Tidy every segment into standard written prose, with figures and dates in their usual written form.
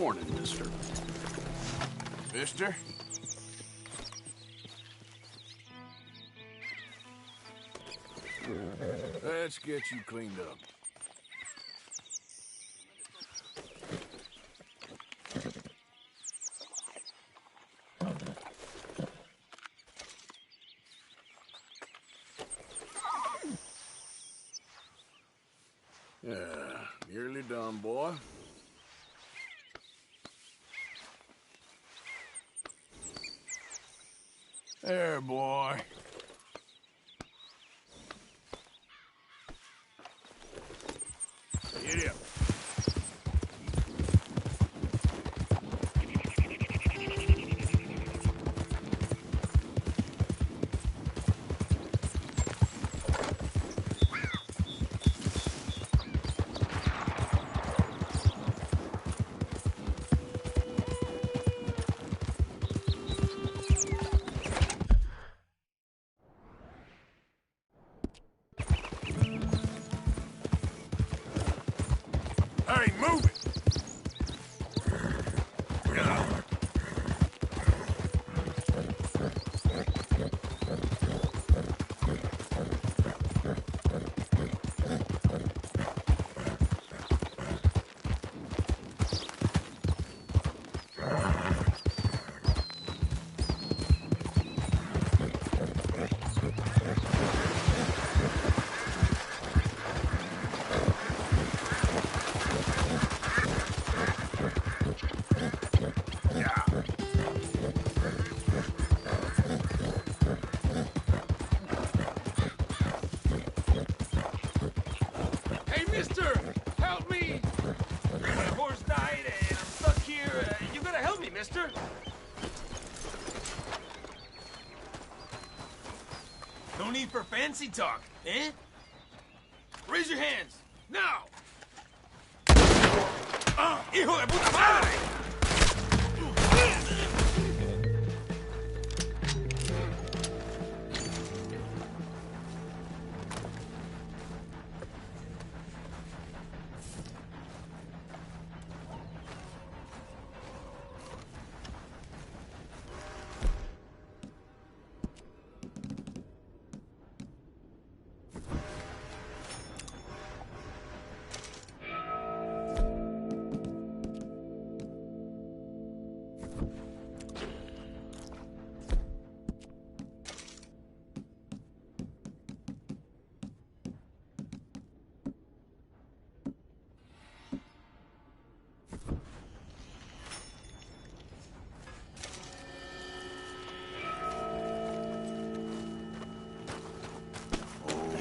Morning, mister. Mister? Let's get you cleaned up. Yeah, nearly done, boy. There, boy. Get up. Hey, move it! Hey, mister! Help me! My horse died and I'm stuck here. You gotta help me, mister! No need for fancy talk, eh? Raise your hands, now! ¡Hijo de puta madre!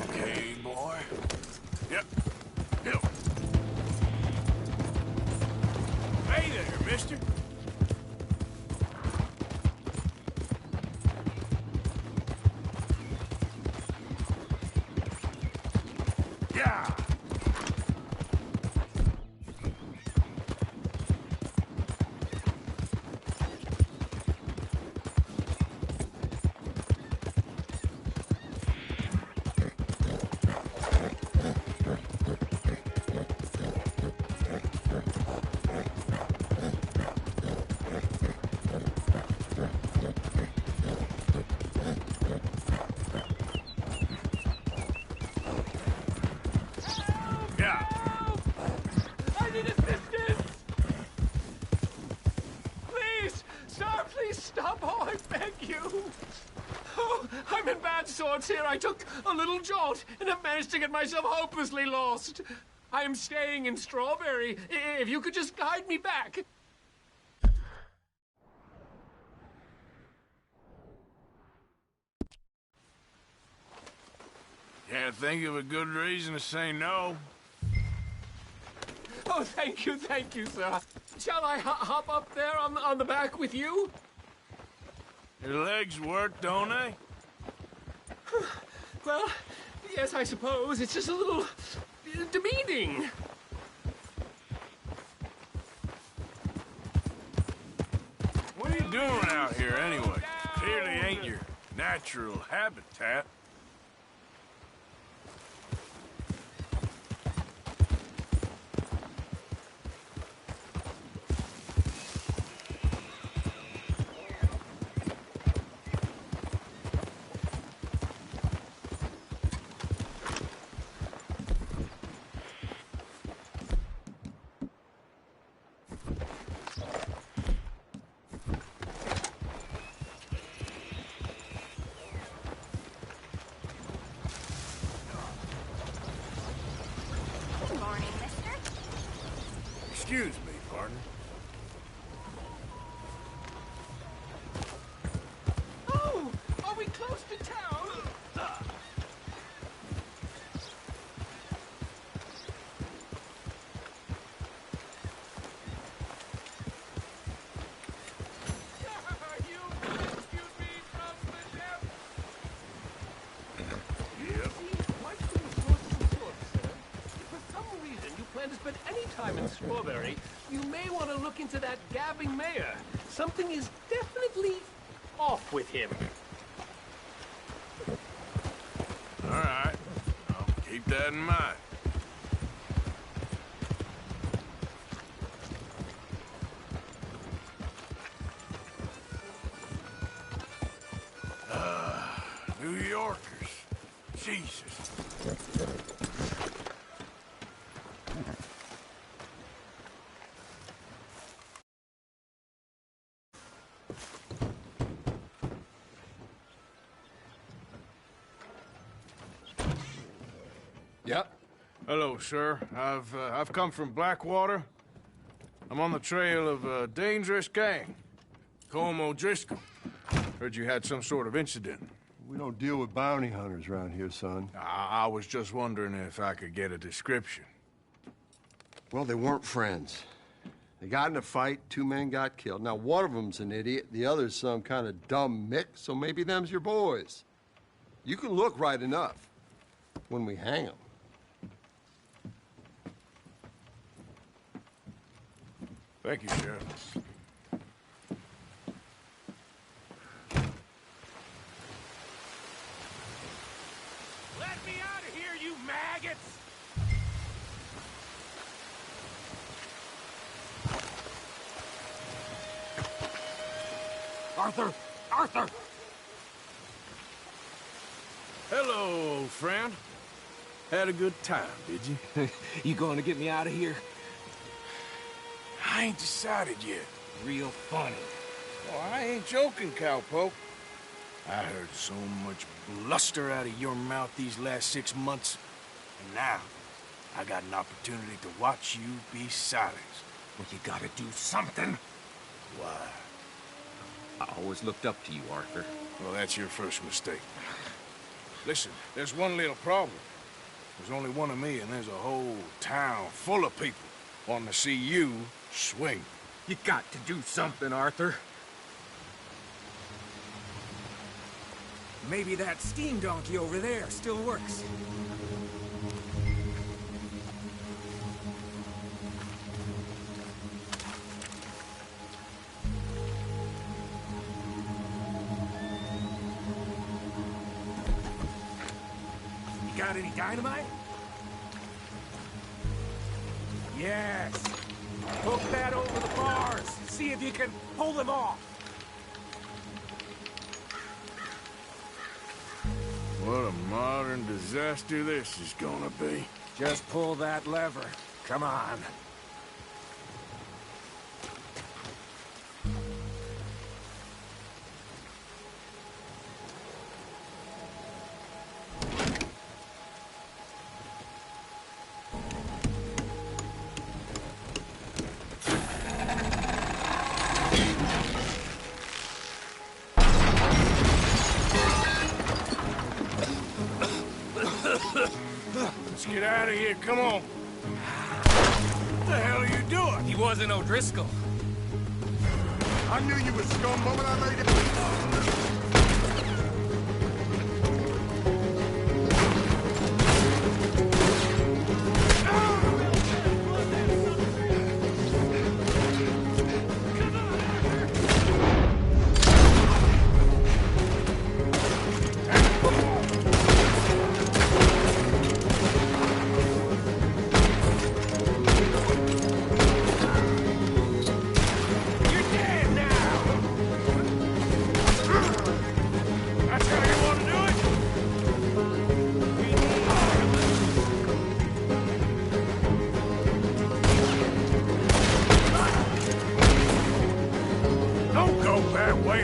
Okay, boy. Yep. Yep. Hey there, mister. Yeah. Yeah. I need assistance! Please! Sir, please stop! Oh, I beg you! Oh, I'm in bad sorts here. I took a little jolt and have managed to get myself hopelessly lost. I am staying in Strawberry. If you could just guide me back. Can't think of a good reason to say no. Oh, thank you, sir. Shall I hop up there on the back with you? Your legs work, don't they? Well, yes, I suppose. It's just a little demeaning. What are you doing out here anyway? Clearly ain't your natural habitat. Excuse me, partner. Oh, are we close to town? Plan to spend any time in Strawberry, you may want to look into that gabbing mayor. Something is definitely off with him. All right. I'll keep that in mind. New Yorkers. Jesus. Yep. Hello, sir. I've come from Blackwater. I'm on the trail of a dangerous gang. Colm O'Driscoll. Heard you had some sort of incident. We don't deal with bounty hunters around here, son. I was just wondering if I could get a description. Well, they weren't friends. They got in a fight, 2 men got killed. Now, one of them's an idiot, the other's some kind of dumb mick, so maybe them's your boys. You can look right enough when we hang them. Thank you, Sheriff. Let me out of here, you maggots! Arthur! Arthur! Hello, old friend. Had a good time, did you? You going to get me out of here? I ain't decided yet. Real funny. Oh, I ain't joking, cowpoke. I heard so much bluster out of your mouth these last 6 months, and now I got an opportunity to watch you be silenced. Well, you gotta do something. Why? I always looked up to you, Arthur. Well, that's your first mistake. Listen, there's one little problem. There's only one of me, and there's a whole town full of people wanting to see you swing. You got to do something, Arthur. Maybe that steam donkey over there still works. You got any dynamite? Yes. Hook that over the bars. See if you can pull them off. What a modern disaster this is gonna be. Just pull that lever. Come on. Let's get out of here, come on. What the hell are you doing? He wasn't O'Driscoll. I knew you was scum moment I laid it.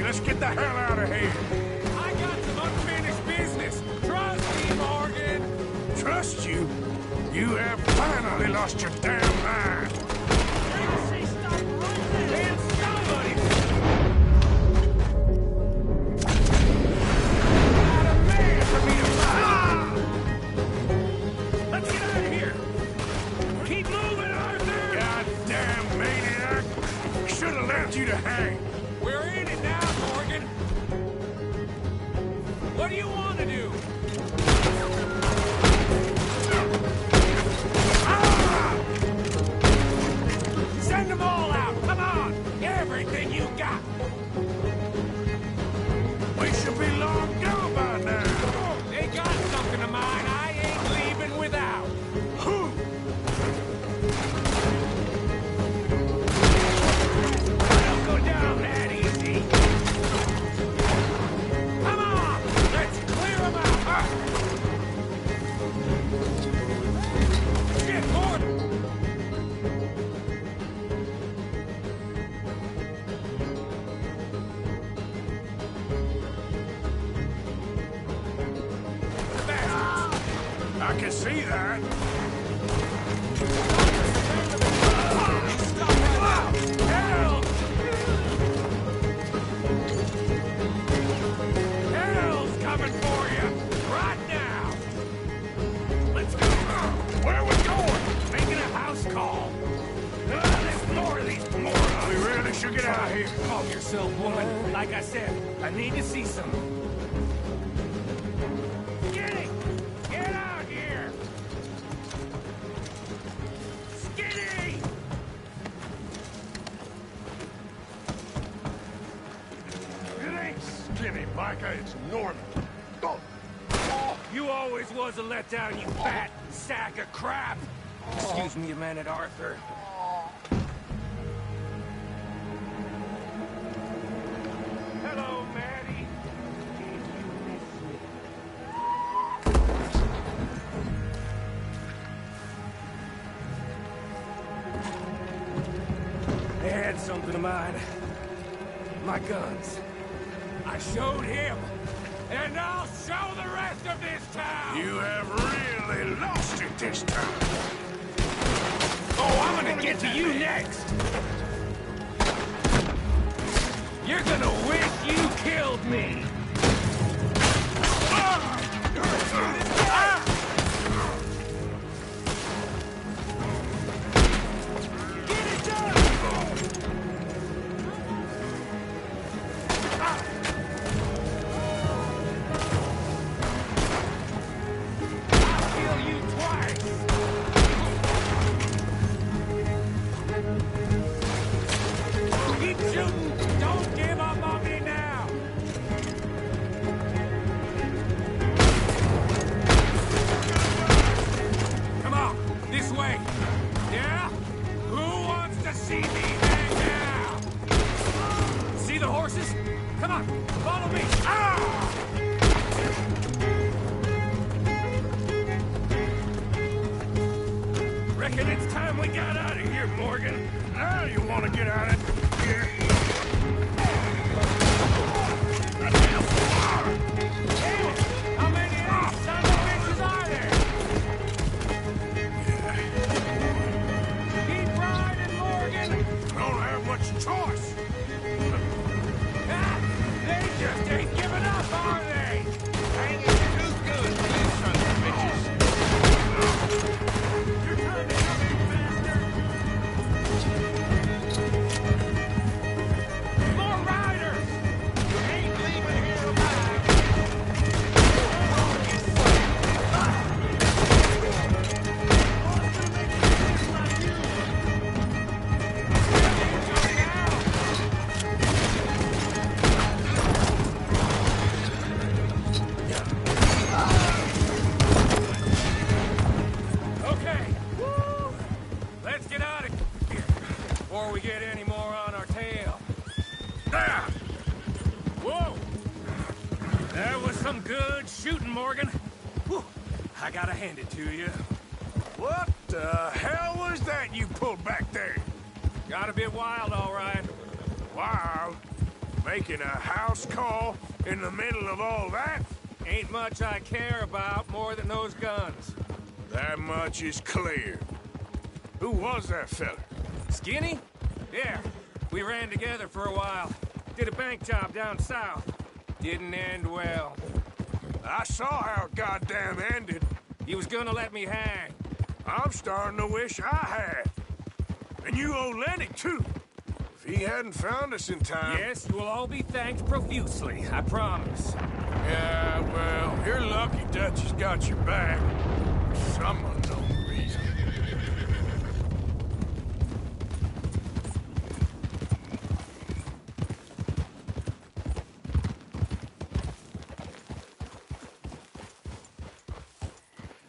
Let's get the hell out of here. I got some unfinished business. Trust me, Morgan. Trust you? You have finally lost your damn mind. you to hang. We're in it now, Morgan. What do you want to do? Ah! Send them all out! Come on! Everything you got! We should be long gone by now. They got something of mine I ain't leaving without. Who? Don't go down that easy. Come on! Let's clear them out! Shit, Morgan! I can see that. Hell's coming for you! Right now! Let's go! Where are we going? Making a house call! There's more of these morons! We really should get out of here. Calm yourself, woman. Like I said, I need to see some. Skinny! Get out here! Skinny! It ain't Skinny, Micah. It's Norman. Go. You always was a letdown, you fat sack of crap! Excuse me a minute, Arthur. Hello, Maddie. They had something of mine. My guns. I showed him, and I'll show the rest of this town! You have really lost it this time. Oh, I'm gonna get to you next! You're gonna wish you killed me! Get it done! I'll kill you twice! Keep shooting! Don't give up on me now! Come on, this way! Yeah? Who wants to see me hang now? See the horses? Come on, follow me! Ah! Reckon it's time we got out of here, Morgan. Now you want to get out of here. How many of these son of bitches are there? Keep riding, Morgan! Don't have much choice. Ah, they just ain't giving up, are they? Hanging too good for these sons of bitches. You're trying to help me, bastard! More riders! You ain't leaving here alive! Okay. Woo! Let's get out of here before we get any more on our tail. There. Whoa! That was some good shooting, Morgan. Whew. I gotta hand it to you. What the hell was that you pulled back there? Got a bit wild, all right. Wild. Making a house call in the middle of all that? Ain't much I care about more than those guns. That much is clear. Who was that fella? Skinny? Yeah. We ran together for a while. Did a bank job down south. Didn't end well. I saw how it goddamn ended. He was gonna let me hang. I'm starting to wish I had. And you owe Lenny, too. If If he hadn't found us in time... Yes, you will all be thanked profusely, I promise. Yeah, well, you're lucky Dutch has got your back. For some unknown reason.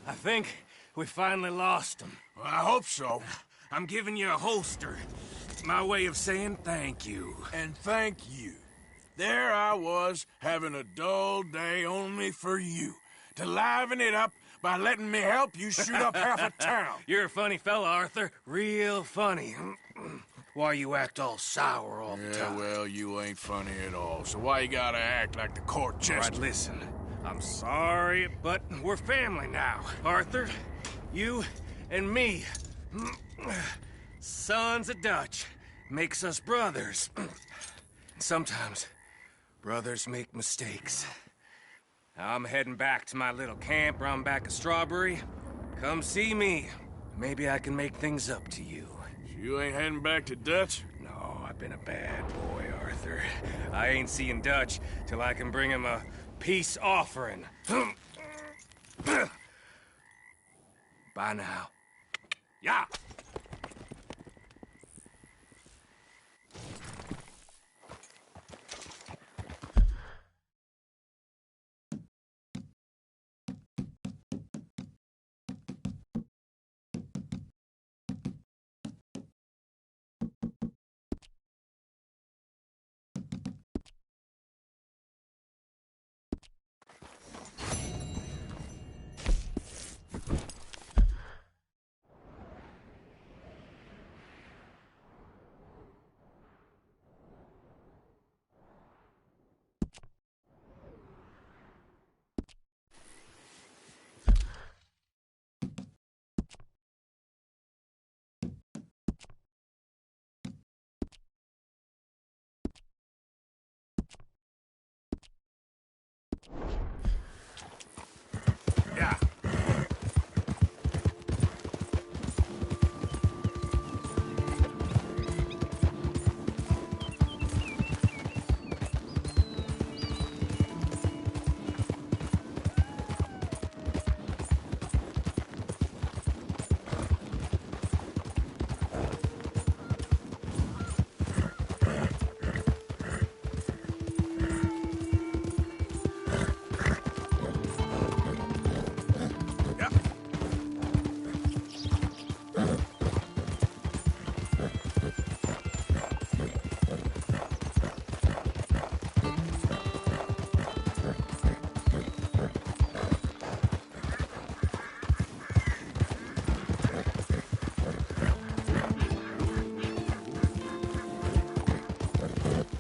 I think we finally lost him. Well, I hope so. I'm giving you a holster. My way of saying thank you. And thank you. There I was, having a dull day only for you. To liven it up by letting me help you shoot up half a town. You're a funny fella, Arthur. Real funny. Why you act all sour all the Yeah, time? well, you ain't funny at all. So why you gotta act like the court All right, jester? listen. I'm sorry, but we're family now. Arthur, you and me. Sons of Dutch. Makes us brothers. Sometimes brothers make mistakes. I'm heading back to my little camp around back of Strawberry. Come see me. Maybe I can make things up to you. You ain't heading back to Dutch? No, I've been a bad boy, Arthur. I ain't seeing Dutch till I can bring him a peace offering. Bye now. Yeah. Yeah.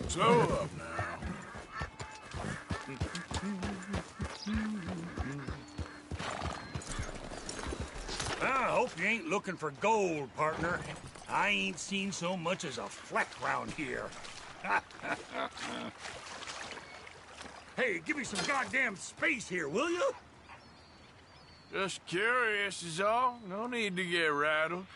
Slow up now. I hope you ain't looking for gold, partner. I ain't seen so much as a fleck round here. Hey, give me some goddamn space here, will you? Just curious is all. No need to get rattled.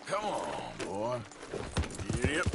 Come on, boy. Yep.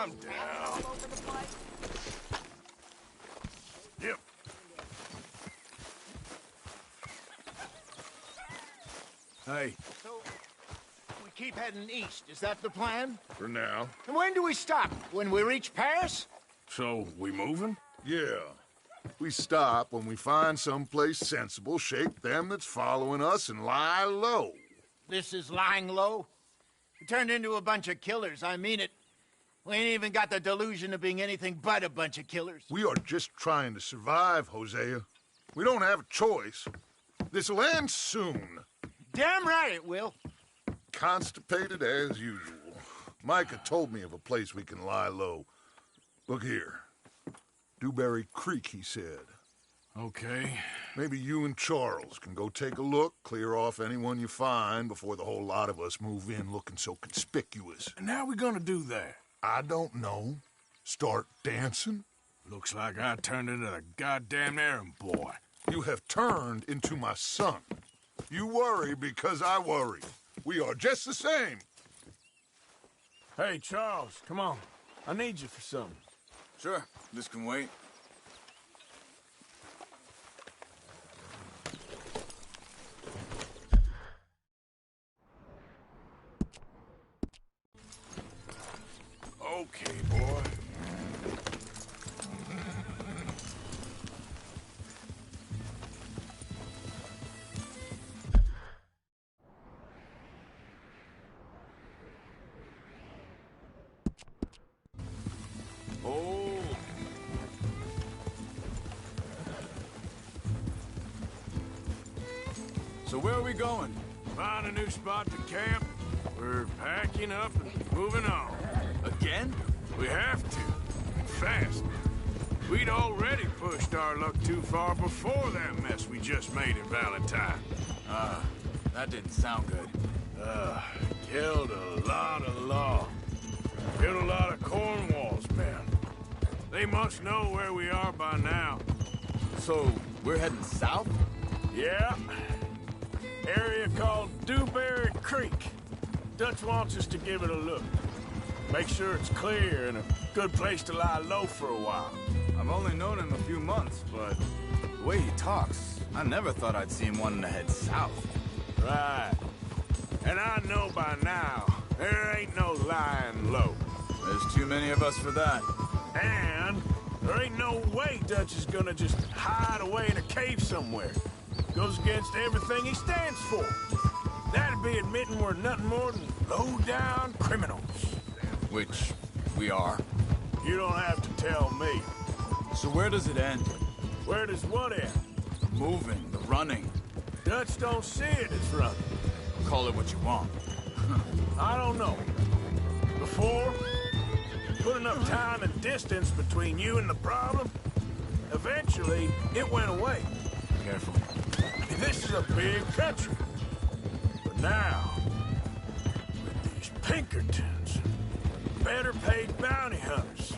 Calm down. Yep. Hey, So, we keep heading east. Is that the plan? for now. And when do we stop? When we reach Paris? So, we moving? Yeah. We stop when we find someplace sensible, shake them that's following us, and lie low. This is lying low. We turned into a bunch of killers. I mean it. We ain't even got the delusion of being anything but a bunch of killers. We are just trying to survive, Hosea. We don't have a choice. This'll end soon. Damn right it will. Constipated as usual. Micah told me of a place we can lie low. Look here. Dewberry Creek, he said. Okay. Maybe you and Charles can go take a look, clear off anyone you find before the whole lot of us move in looking so conspicuous. And how we gonna do that? I don't know. Start dancing? Looks like I turned into the goddamn errand boy. You have turned into my son. You worry because I worry. We are just the same. Hey, Charles, come on. I need you for something. Sure, this can wait. Okay, boy. Oh. So where are we going? Find a new spot to camp. We're packing up and moving on. Again? We have to. Fast. We'd already pushed our luck too far before that mess we just made in Valentine. That didn't sound good. Killed a lot of law. Killed a lot of Cornwall's men. They must know where we are by now. So, we're heading south? Yeah. Area called Dewberry Creek. Dutch wants us to give it a look. Make sure it's clear and a good place to lie low for a while. I've only known him a few months, but the way he talks, I never thought I'd see him wanting to head south. Right. And I know by now, there ain't no lying low. There's too many of us for that. And there ain't no way Dutch is gonna just hide away in a cave somewhere. Goes against everything he stands for. That'd be admitting we're nothing more than low-down criminals. Which we are. You don't have to tell me. So where does it end? Where does what end? The moving, the running. Dutch don't see it as running. Call it what you want. I don't know. Before, put enough time and distance between you and the problem, eventually it went away. Careful. This is a big country. But now, with these Pinkertons, better paid bounty hunters,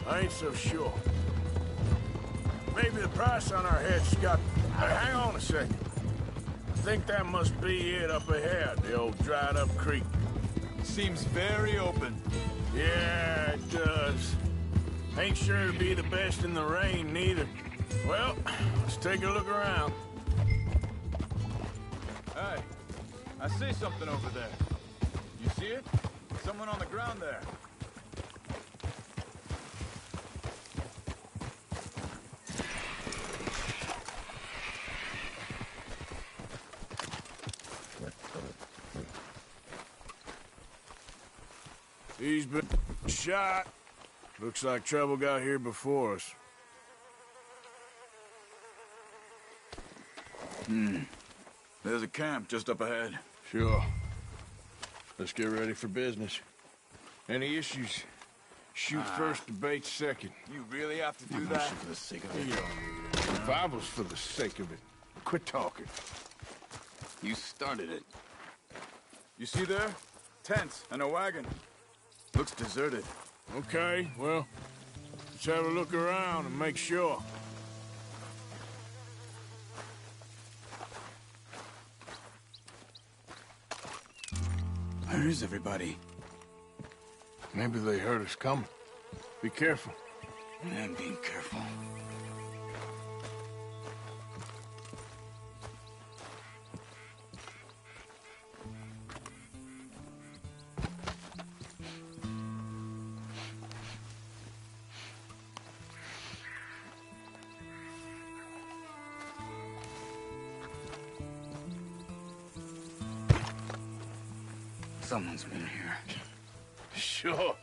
I ain't so sure. Maybe the price on our heads got... hang on a second. I think that must be it up ahead, the old dried-up creek. Seems very open. Yeah, it does. Ain't sure to be the best in the rain, neither. Well, let's take a look around. Hey, I see something over there. You see it? Someone on the ground there. He's been shot. Looks like trouble got here before us. There's a camp just up ahead. Sure. Let's get ready for business. Any issues? Shoot first, debate second. You really have to do that? For the sake of it. You don't need it. Survival's for the sake of it. Quit talking. You started it. You see there? Tents and a wagon. Looks deserted. Okay, well, let's have a look around and make sure. Where is everybody? Maybe they heard us coming. Be careful. I am being careful. Someone's been here. Sure.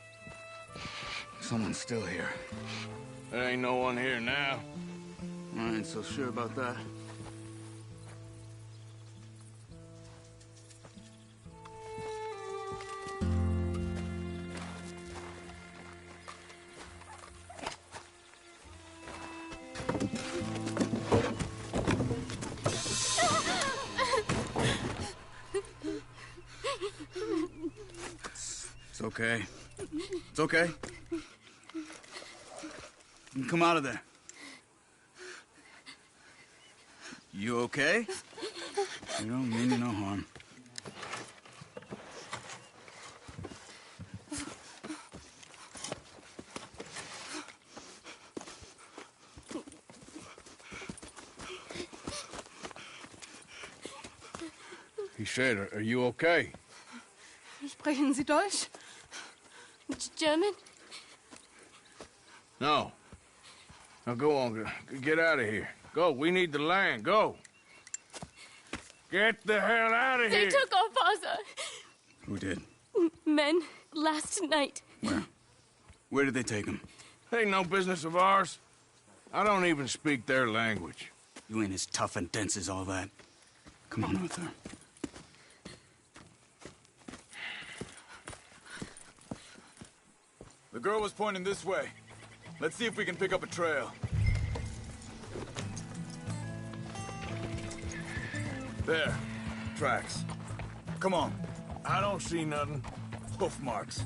Someone's still here. There ain't no one here now. I ain't so sure about that. It's okay. It's okay. You can come out of there. You okay? You don't mean you no harm. He said, are you okay? Sprechen Sie Deutsch? German? No. Now go on, get out of here. Go, we need the land, go. Get the hell out of They here. took our father. Who did? Men, last night. Where? Where did they take him? Ain't no business of ours. I don't even speak their language. You ain't as tough and dense as all that. Come on, Arthur. The girl was pointing this way. Let's see if we can pick up a trail. There. Tracks. Come on. I don't see nothing. Hoof marks.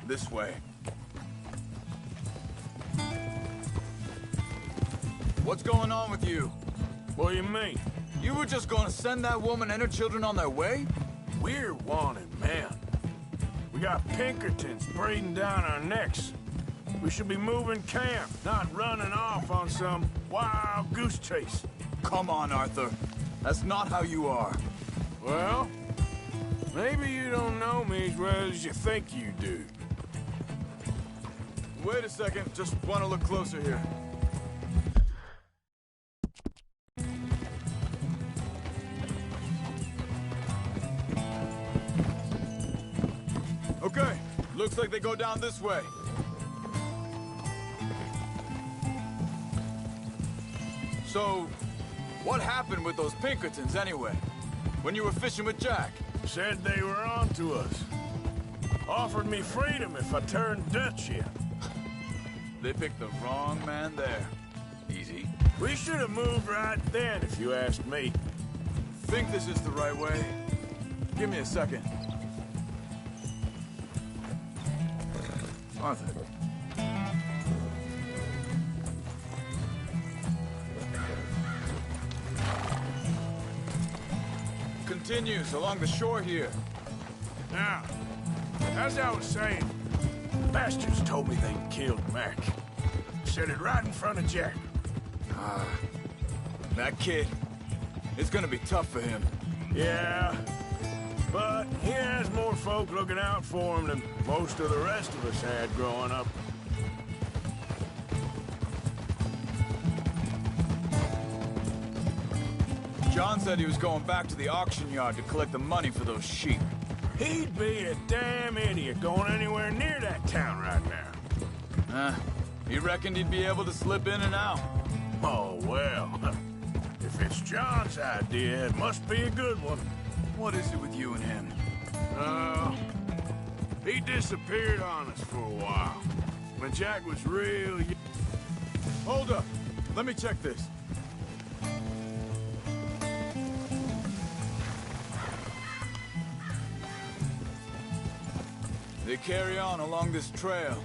This way. What's going on with you? What do you mean? You were just gonna send that woman and her children on their way? We're wanted men. We got Pinkertons breathing down our necks. We should be moving camp, not running off on some wild goose chase. Come on, Arthur. That's not how you are. Well, maybe you don't know me as well as you think you do. Wait a second. Just want to look closer here. Okay. Looks like they go down this way. So, what happened with those Pinkertons anyway? When you were fishing with Jack? Said they were on to us. Offered me freedom if I turned Dutch here. They picked the wrong man there. Easy. We should have moved right then, if you asked me. Think this is the right way? Give me a second. Arthur. Continues along the shore here. Now, as I was saying, bastards told me they'd killed Mac. Said it right in front of Jack. That kid, it's gonna be tough for him. Yeah, but he has more folk looking out for him than most of the rest of us had growing up. John said he was going back to the auction yard to collect the money for those sheep. He'd be a damn idiot going anywhere near that town right now. He reckoned he'd be able to slip in and out. Oh, well. If it's John's idea, it must be a good one. What is it with you and him? He disappeared on us for a while. When Jack was real young. Hold up. Let me check this. They carry on along this trail.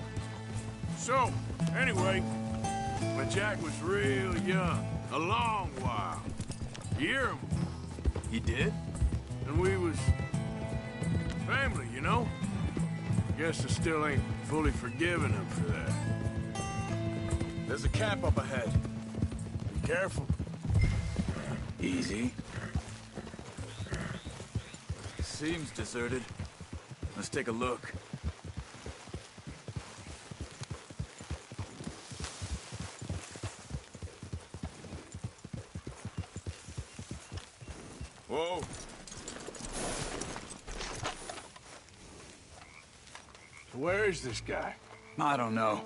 So, anyway, when Jack was real young, a long while, you hear him, He did? and we was family, you know? Guess I still ain't fully forgiven him for that. There's a camp up ahead. Be careful. Easy. Seems deserted. Let's take a look. Whoa. Where is this guy? I don't know.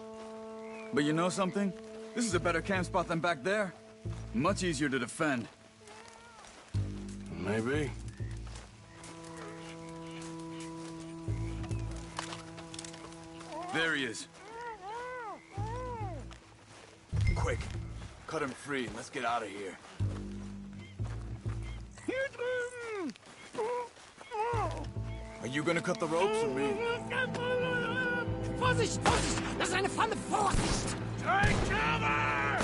But you know something? This is a better camp spot than back there. Much easier to defend. Maybe. There he is. Quick. Cut him free and let's get out of here. Are you gonna cut the ropes or me? Vorsicht, Vorsicht! Das ist eine Falle! Vorsicht! Take cover!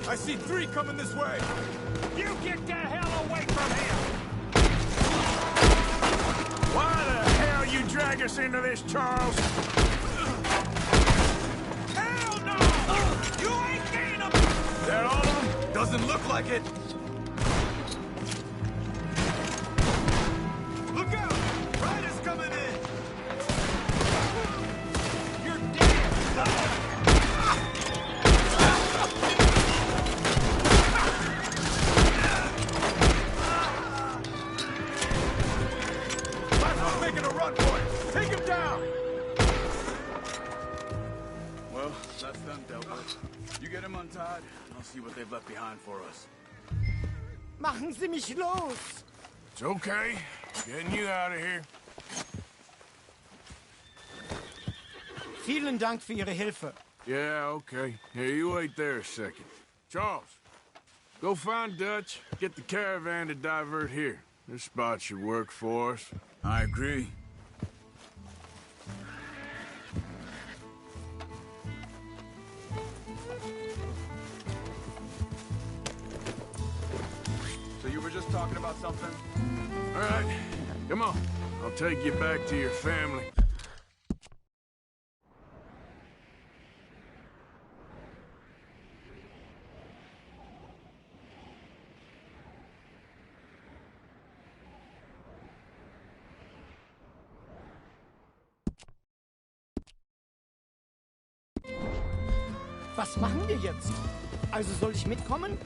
I see 3 coming this way. You get the hell away from here! Why the hell you drag us into this, Charles? Hell no! You ain't getting them! They're all of them? Doesn't look like it. Look out! Riders coming in! You're dead! Making a run for it! Take him down! Well, that's them dealt with. You get him untied, and I'll see what they've left behind for us. Machen Sie mich los! It's okay. Getting you out of here. Vielen Dank für Ihre Hilfe. Yeah, okay. Here, you wait there a second. Charles, go find Dutch. Get the caravan to divert here. This spot should work for us. I agree. So you were just talking about something? All right, come on. I'll take you back to your family. Was machen wir jetzt? Also soll ich mitkommen?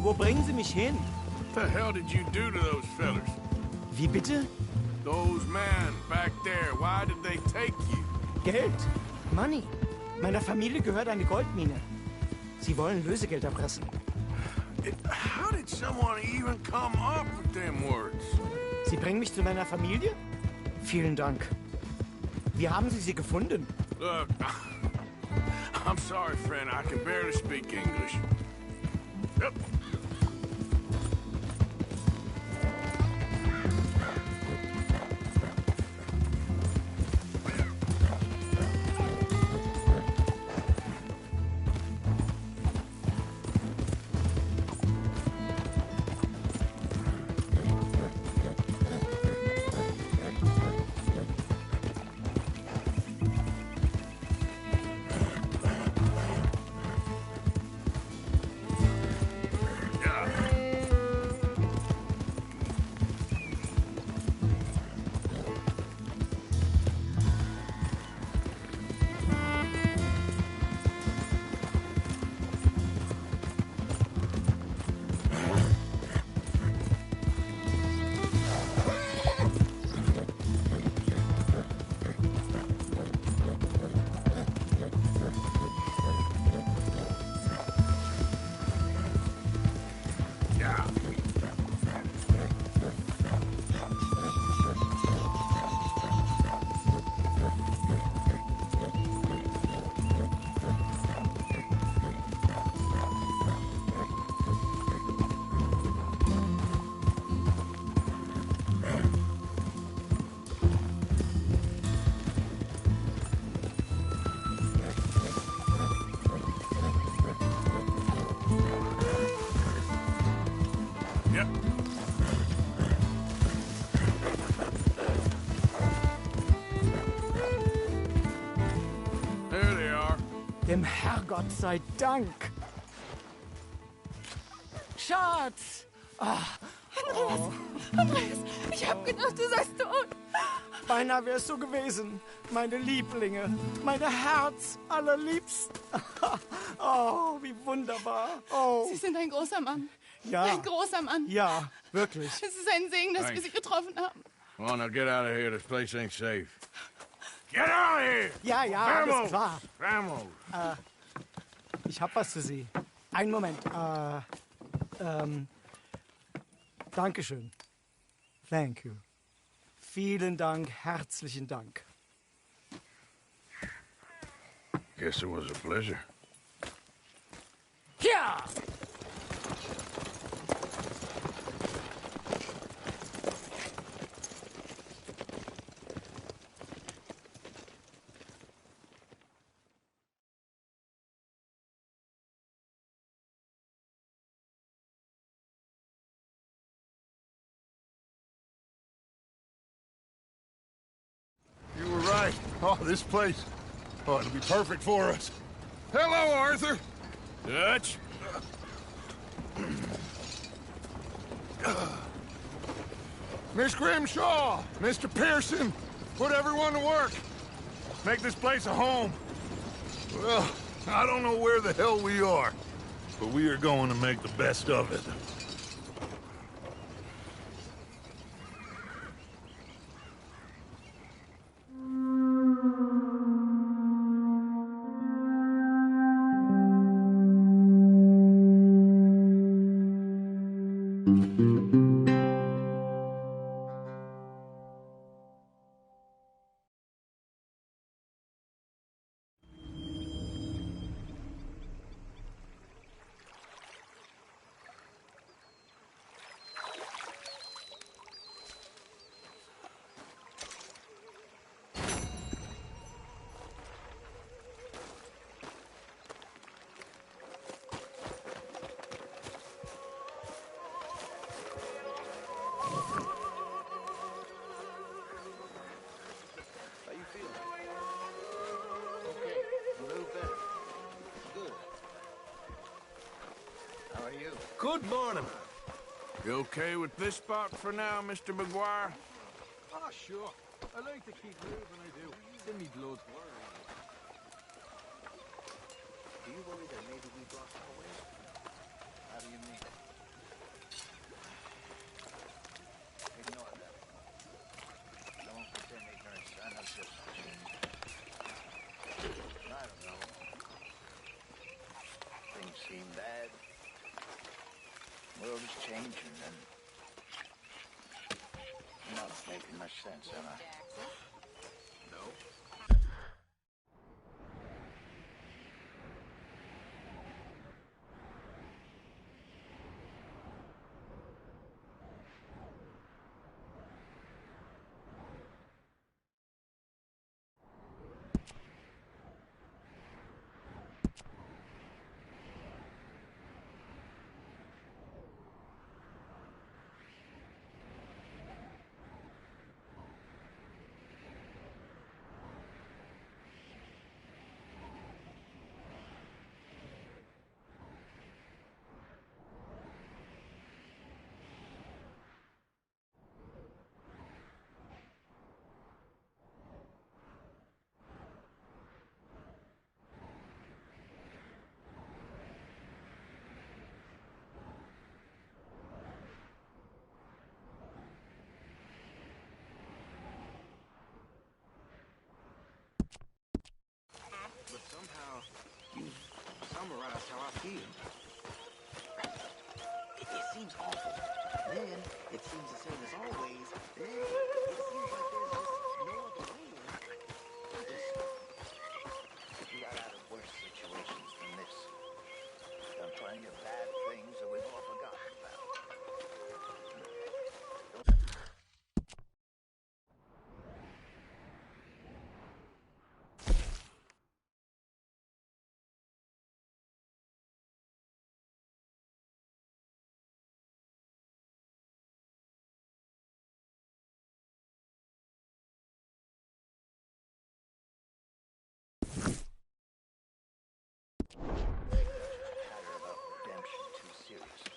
Wo bringen Sie mich hin? What the hell did you do to those fellers? Wie bitte? Those men back there, why did they take you? Geld. Money. Meiner Familie gehört eine Goldmine. Sie wollen Lösegeld erpressen. How did someone even come up with them words? Sie bringen mich zu meiner Familie? Vielen Dank. Wie haben Sie sie gefunden? Look, I'm sorry, friend. I can barely speak English. Yep. Dem Herrgott sei Dank. Schatz! Andreas, ich hab gedacht, du seist tot. Beinahe wärst du gewesen. Meine Lieblinge, meine Herz allerliebsten. Oh, wie wunderbar. Oh, Sie sind ein großer Mann. ja. Ein großer Mann. Ja, wirklich. Es ist ein Segen, dass wir Sie getroffen haben. Come on, now get out of here. This place ain't safe. Get out of here! Ja, ja, alles klar. Vamos! Ich hab was für Sie. Einen Moment. Dankeschön. Thank you. Vielen Dank, herzlichen Dank. Guess it was a pleasure. Ja! You were right. Oh, this place. Oh, it'll be perfect for us. Hello, Arthur. Dutch? Miss Grimshaw, Mr. Pearson, put everyone to work. Make this place a home. Well, I don't know where the hell we are, but we are going to make the best of it. Good morning. You okay with this spot for now, Mr. McGuire? Ah, sure. I like to keep moving, I do. It's in me blood. Do you worry that maybe we lost our way? How do you mean? Ignore that. Don't pretend ignorance. I know just what you mean. I don't know. Things seem bad. The world is changing, and not making much sense, am I? But somehow, you summarized how I feel. It seems awful. Then, it seems the same as always. Then, it seems like there's just no other way. Listen, we got out of worse situations than this. Done plenty of bad things that we've all forgotten about. They judge a pattern about redemption too seriously.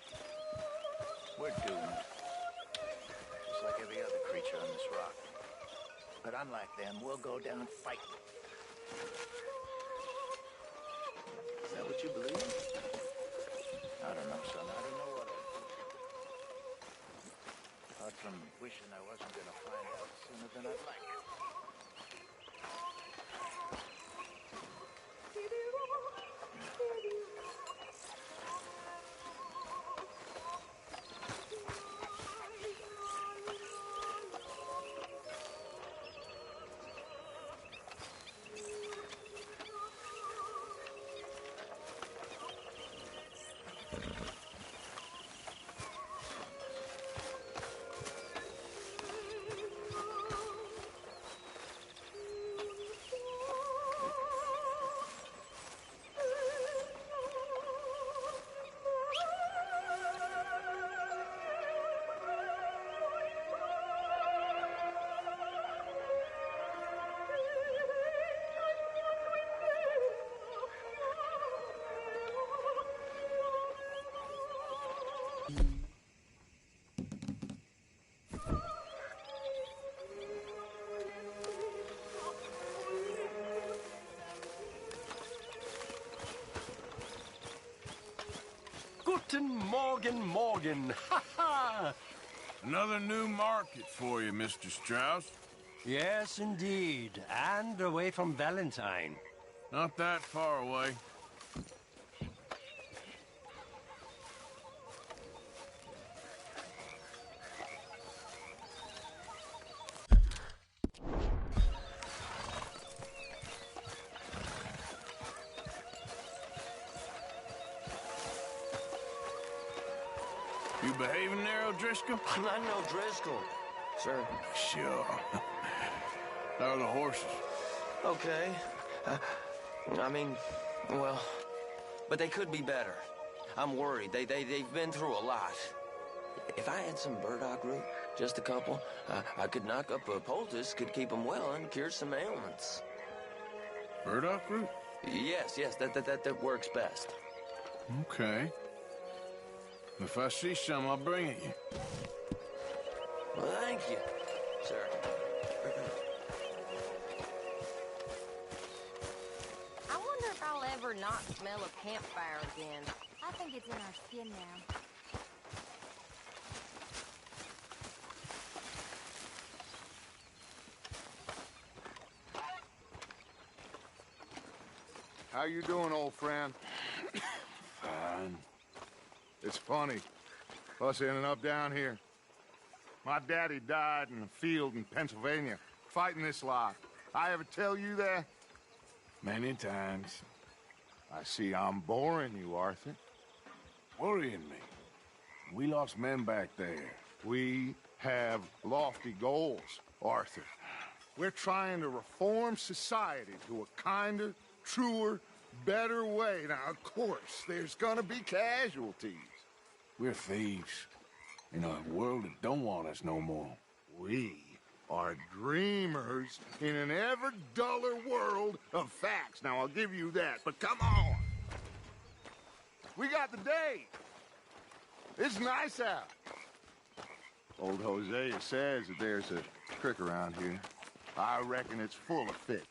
We're doomed. Just like every other creature on this rock. But unlike them, we'll go down fighting. Is that what you believe? I don't know, son. I don't know what I do. Apart from wishing I wasn't going to find out sooner than I'd like. Guten Morgen, Morgen. Ha ha! Another new market for you, Mr. Strauss. Yes, indeed. And away from Valentine. Not that far away. You behaving there, O'Driscoll? I'm not no Driscoll, sir. Sure. How are the horses? Okay. I mean, well, but they could be better. I'm worried. They've been through a lot. If I had some burdock root, just a couple, I could knock up a poultice, could keep them well, and cure some ailments. Burdock root? Yes, that works best. Okay. If I see some, I'll bring it you. Well, thank you, sir. I wonder if I'll ever not smell a campfire again. I think it's in our skin now. How you doing, old friend? Fine. It's funny, us ending up down here. My daddy died in a field in Pennsylvania, fighting this lot. I ever tell you that? Many times. I see I'm boring you, Arthur. Worrying me. We lost men back there. We have lofty goals, Arthur. We're trying to reform society to a kinder, truer, better way. Now, of course, there's gonna be casualties. We're thieves in a world that don't want us no more. We are dreamers in an ever duller world of facts. Now, I'll give you that, but come on. We got the day. It's nice out. Old Hosea says that there's a creek around here. I reckon it's full of fish.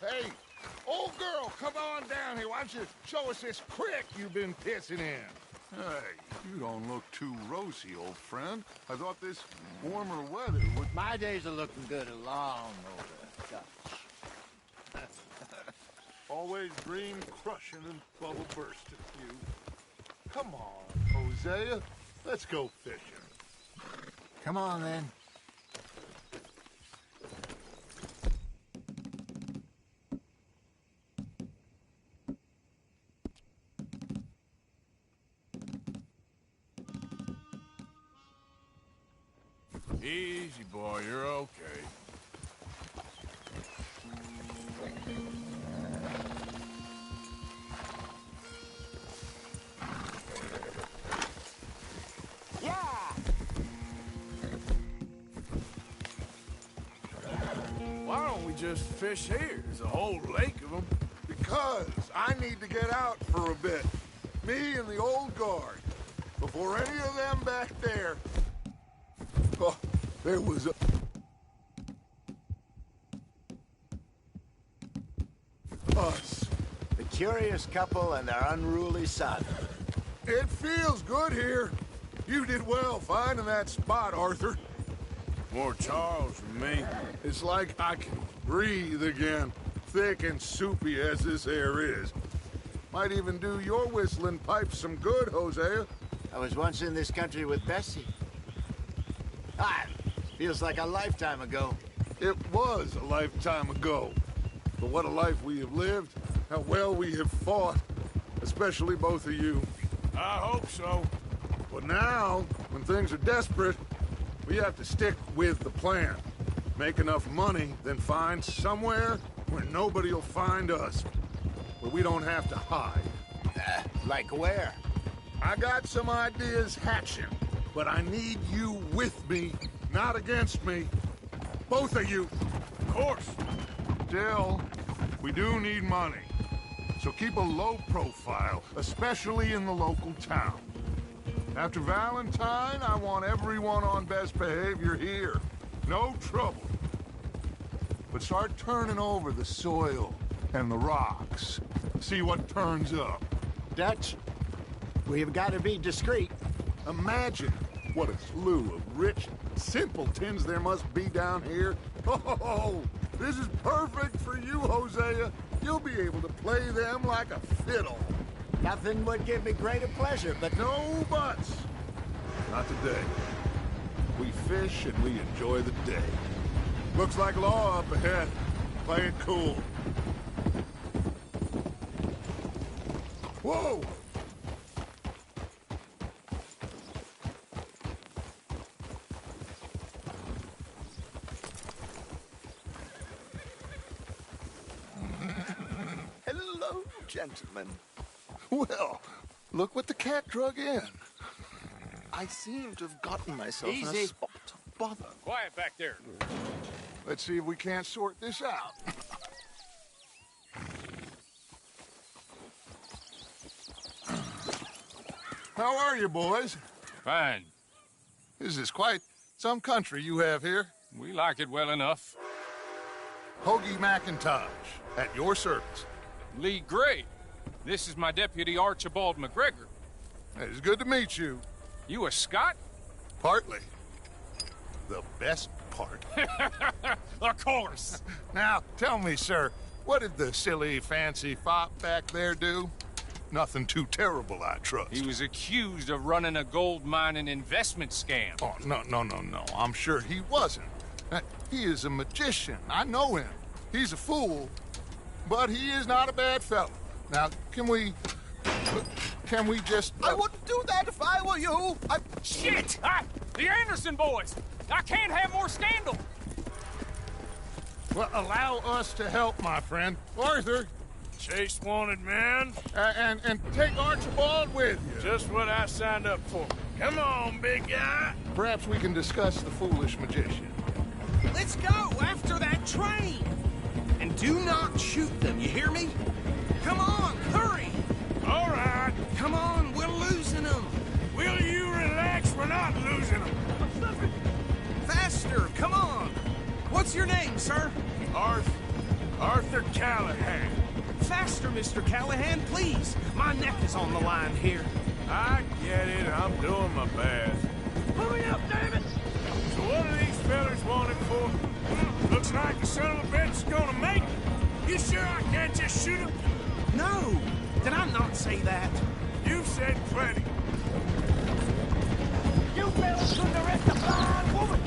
Hey, old girl, come on down here. Why don't you show us this creek you've been pissing in? Hey, you don't look too rosy, old friend. I thought this warmer weather would... My days are looking good along over Dutch. Always dream crushing and bubble bursting, you. Come on, Hosea. Let's go fishing. Come on, then. Easy, boy. You're okay. just fish here? There's a whole lake of them. Because I need to get out for a bit. Me and the old guard. Before any of them back there... Oh, there was a... us. The curious couple and their unruly son. It feels good here. You did well finding that spot, Arthur. More Charles than me. It's like I can breathe again, thick and soupy as this air is. Might even do your whistling pipes some good, Hosea. I was once in this country with Bessie. Ah, feels like a lifetime ago. It was a lifetime ago. But what a life we have lived, how well we have fought, especially both of you. I hope so. But now, when things are desperate, we have to stick with the plan. Make enough money, then find somewhere where nobody will find us. Where we don't have to hide. Like where? I got some ideas hatching, but I need you with me, not against me. Both of you. Of course. Still, we do need money. So keep a low profile, especially in the local town. After Valentine, I want everyone on best behavior here. No trouble. But start turning over the soil and the rocks. See what turns up. Dutch, we've got to be discreet. Imagine what a slew of rich simpletons there must be down here. Oh, this is perfect for you, Hosea. You'll be able to play them like a fiddle. Nothing would give me greater pleasure, but... No buts. Not today. We fish and we enjoy the day. Looks like law up ahead. Play it cool. Whoa! Hello, gentlemen. Well, look what the cat drug in. I seem to have gotten myself in a Easy. spot of bother. Quiet back there. Let's see if we can't sort this out. How are you, boys? Fine. This is quite some country you have here. We like it well enough. Hoagie McIntosh, at your service. Lee Gray. This is my deputy, Archibald McGregor. It's good to meet you. You a Scot? Partly. The best part. Of course. Now, tell me, sir, what did the silly, fancy fop back there do? Nothing too terrible, I trust. He was accused of running a gold mining investment scam. Oh, no. I'm sure he wasn't. He is a magician. I know him. He's a fool, but he is not a bad fellow. Now, can we just... I wouldn't do that if I were you. Shit! The Anderson boys! I can't have more scandal! Well, allow us to help, my friend. Arthur. Chase wanted man. And take Archibald with you. Just what I signed up for. Come on, big guy. Perhaps we can discuss the foolish magician. Let's go after that train! And do not shoot them, you hear me? Come on, hurry! All right. Come on, we're losing them! Will you relax? We're not losing them. Faster, come on! What's your name, sir? Arthur Callahan. Faster, Mr. Callahan, please! My neck is on the line here. I get it. I'm doing my best. Hurry up, damn it! So what are these fellas wanted for? Looks like the son of a bitch is gonna make it. You sure I can't just shoot him? No! Did I not say that? You said plenty. You fellas couldn't arrest a blind woman!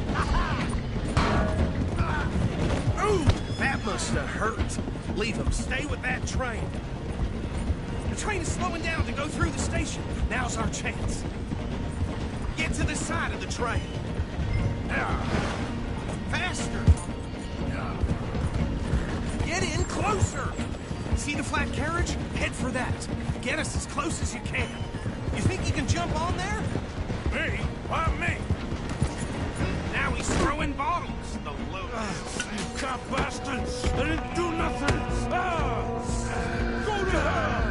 Ooh, that must have hurt. Leave him. Stay with that train. The train is slowing down to go through the station. Now's our chance. Get to the side of the train. Faster. Get in closer. See the flat carriage? Head for that. Get us as close as you can. You think you can jump on there? Me? Why me? Now he's throwing bottles. The load. You now, bastards! I didn't do nothing! Ah! Go to hell!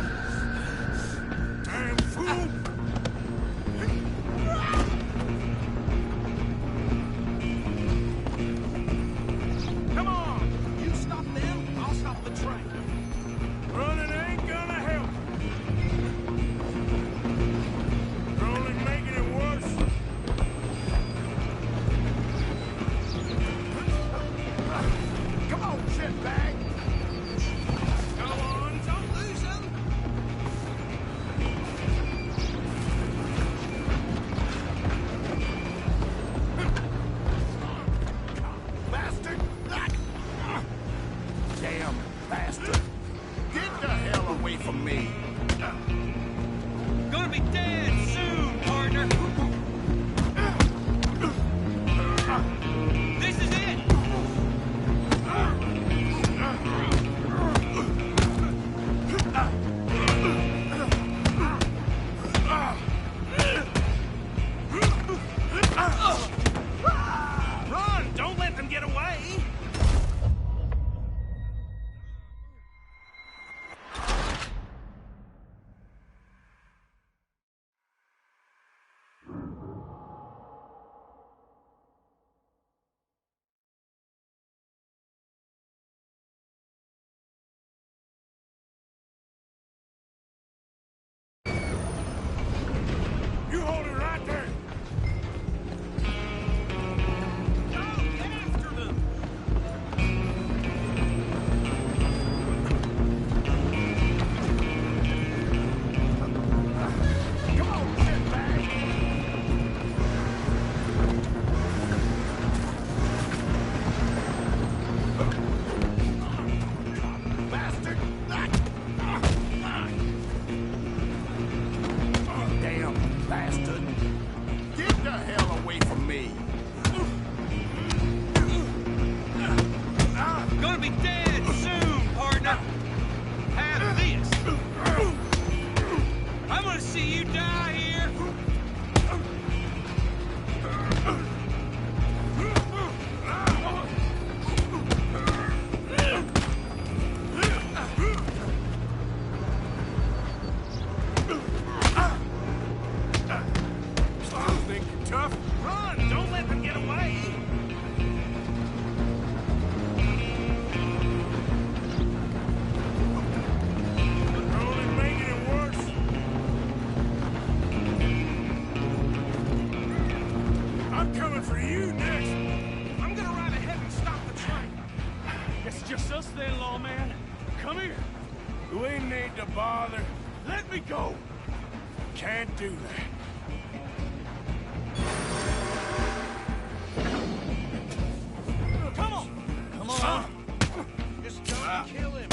Damn fool! Come on! You stop them, I'll stop the train. Running ain't gonna help. You're only making it worse. Come on, shitbag! Go on, don't lose them! Bastard! Damn bastard! Get the hell away from me! Gonna be dead soon, partner! This is it! Run! Don't let them get away! You hold it right there! Get after them! Come on, shitbag! Bastard! Damn bastard! Get the hell away from me! Gonna be dead soon, partner! Have this! I'm gonna see you die here! Still think you're tough? Run! Don't let them get away! You're only making it worse. I'm coming for you next. I'm gonna ride ahead and stop the train! It's just us then, lawman. Come here. We ain't need to bother. Let me go. Can't do that. Come on! Come on. Just don't kill him!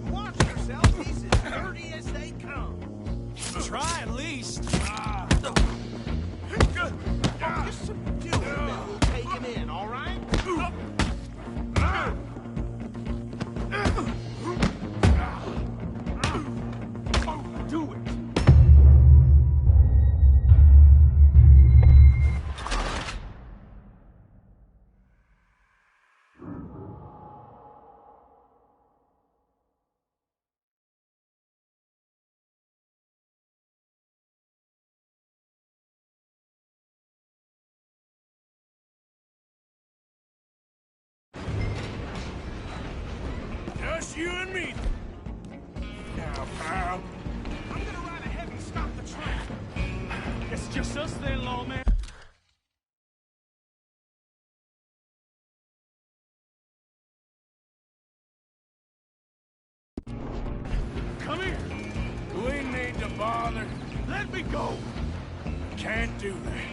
Watch yourself, he's as dirty as they come! Try at least! Just subdue him and we'll take him in, all right? Do it. Just you and me. Now, pal. I'm gonna ride ahead and stop the train! It's just us then, lawman. Come here. We ain't need to bother. Let me go. Can't do that.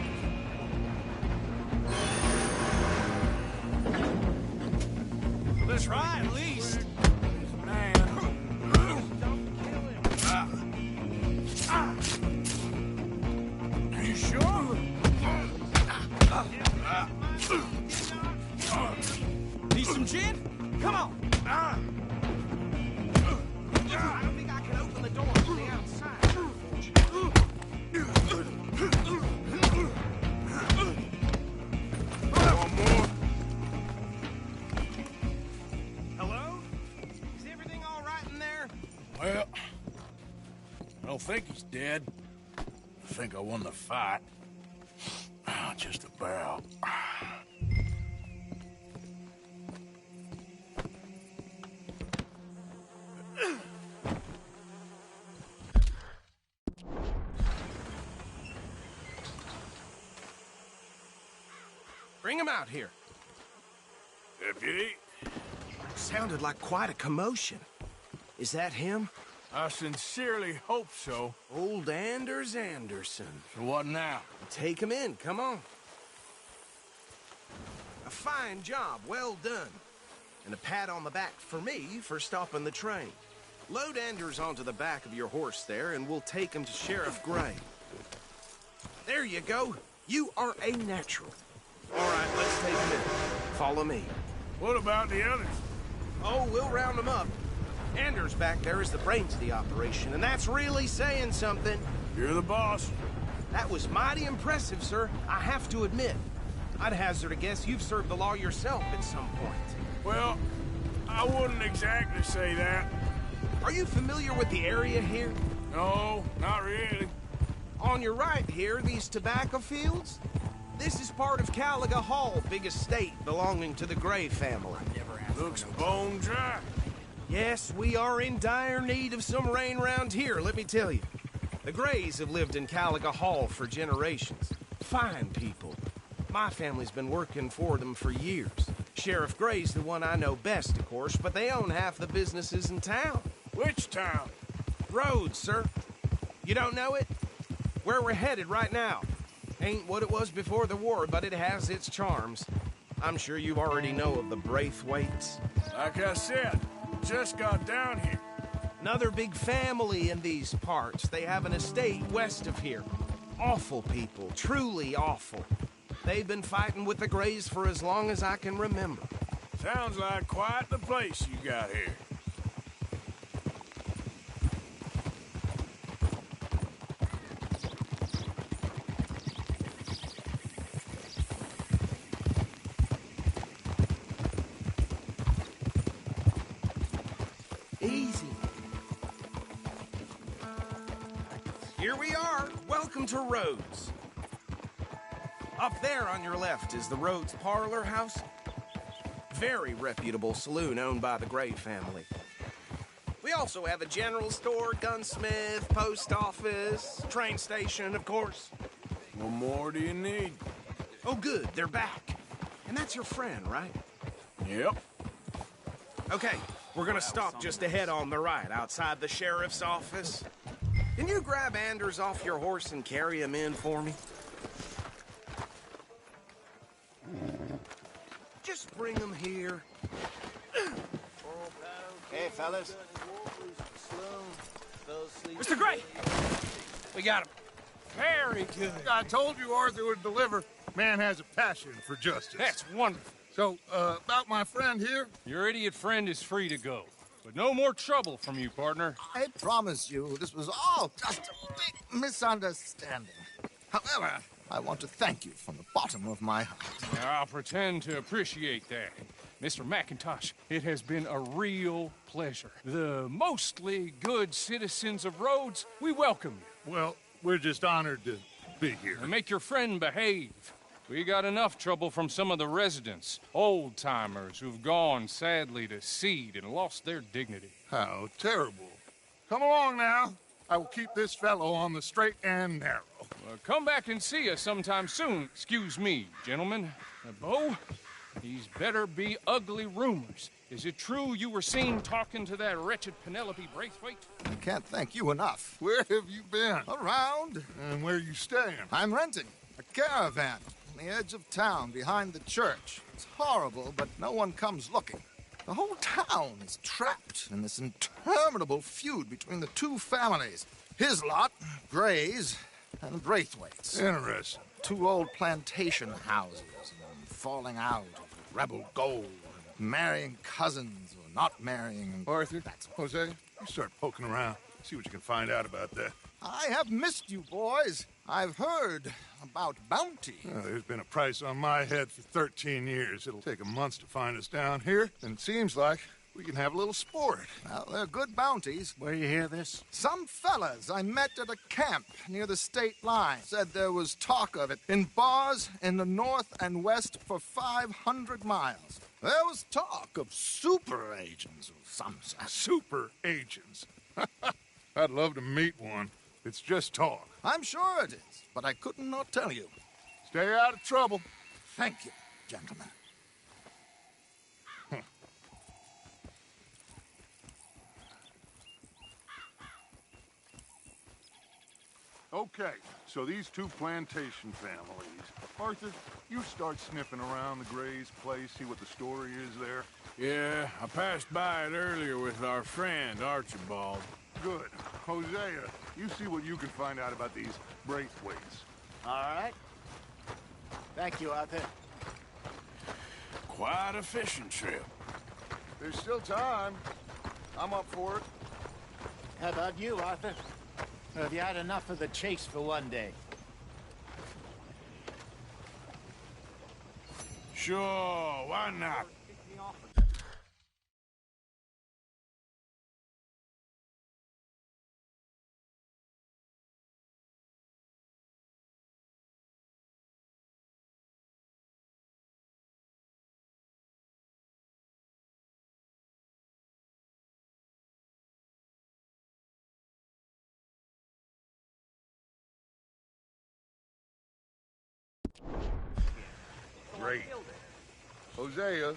Let's try at least! Man. Don't kill him! Are you sure? Need some gin? Come on! I don't think I can open the door from the outside. think he's dead. I think I won the fight. Just about. Bring him out here. Deputy? Sounded like quite a commotion. Is that him? I sincerely hope so. Old Anders Anderson. So what now? Take him in, come on. A fine job, well done. And a pat on the back for me for stopping the train. Load Anders onto the back of your horse there, and we'll take him to Sheriff Gray. There you go. You are a natural. All right, let's take him in. Follow me. What about the others? Oh, we'll round them up. Anders back there is the brains of the operation, and that's really saying something. You're the boss. That was mighty impressive, sir. I have to admit. I'd hazard a guess you've served the law yourself at some point. Well, I wouldn't exactly say that. Are you familiar with the area here? No, not really. On your right here, these tobacco fields? This is part of Caliga Hall, big estate belonging to the Gray family. Looks bone dry. Yes, we are in dire need of some rain round here, let me tell you. The Grays have lived in Caliga Hall for generations. Fine people. My family's been working for them for years. Sheriff Gray's the one I know best, of course, but they own half the businesses in town. Which town? Rhodes, sir. You don't know it? Where we're headed right now. Ain't what it was before the war, but it has its charms. I'm sure you already know of the Braithwaites. Like I said, just got down here. Another big family in these parts. They have an estate west of here. Awful people, truly awful. They've been fighting with the Grays for as long as I can remember. Sounds like quite the place you got here. Easy. Here we are. Welcome to Rhodes. Up there on your left is the Rhodes Parlor House. Very reputable saloon owned by the Gray family. We also have a general store, gunsmith, post office, train station, of course. What more do you need? Oh, good. They're back. And that's your friend, right? Yep. Okay, we're gonna stop just ahead on the right, outside the sheriff's office. Can you grab Anders off your horse and carry him in for me? Just bring him here. Hey, fellas. Mr. Gray! We got him. Very good. I told you Arthur would deliver. Man has a passion for justice. That's wonderful. So, about my friend here? Your idiot friend is free to go. But no more trouble from you, partner. I promise you, this was all just a big misunderstanding. However, I want to thank you from the bottom of my heart. I'll pretend to appreciate that. Mr. McIntosh, it has been a real pleasure. The mostly good citizens of Rhodes, we welcome you. Well, we're just honored to be here. And make your friend behave. We got enough trouble from some of the residents, old-timers who've gone, sadly, to seed and lost their dignity. How terrible. Come along now. I will keep this fellow on the straight and narrow. Come back and see us sometime soon. Excuse me, gentlemen. Bo, these better be ugly rumors. Is it true you were seen talking to that wretched Penelope Braithwaite? I can't thank you enough. Where have you been? Around. And where are you staying? I'm renting a caravan on the edge of town behind the church. It's horrible, but no one comes looking. The whole town is trapped in this interminable feud between the two families. His lot, Gray's, and Braithwaite's. Interesting. Two old plantation houses, falling out of rebel gold, marrying cousins or not marrying. Arthur, Jose, you start poking around. See what you can find out about that. I have missed you, boys. I've heard about bounty. There's been a price on my head for 13 years. It'll take a month to find us down here, and it seems like We can have a little sport. Well, they're good bounties. Where you hear this? Some fellas I met at a camp near the state line said there was talk of it in bars in the north and west for 500 miles. There was talk of super agents of some sort. Super agents. I'd love to meet one. It's just talk. I'm sure it is, but I couldn't not tell you. Stay out of trouble. Thank you, gentlemen. Okay, so these two plantation families. Arthur, you start sniffing around the Gray's place, see what the story is there. Yeah, I passed by it earlier with our friend, Archibald. Good. Hosea, you see what you can find out about these Braithwaites. All right. Thank you, Arthur. Quite a fishing trip. There's still time. I'm up for it. How about you, Arthur? Or have you had enough of the chase for one day? Sure, why not? Great. Hosea,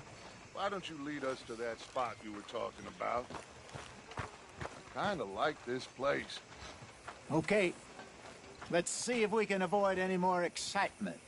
why don't you lead us to that spot you were talking about? I kinda like this place. Okay. Let's see if we can avoid any more excitement.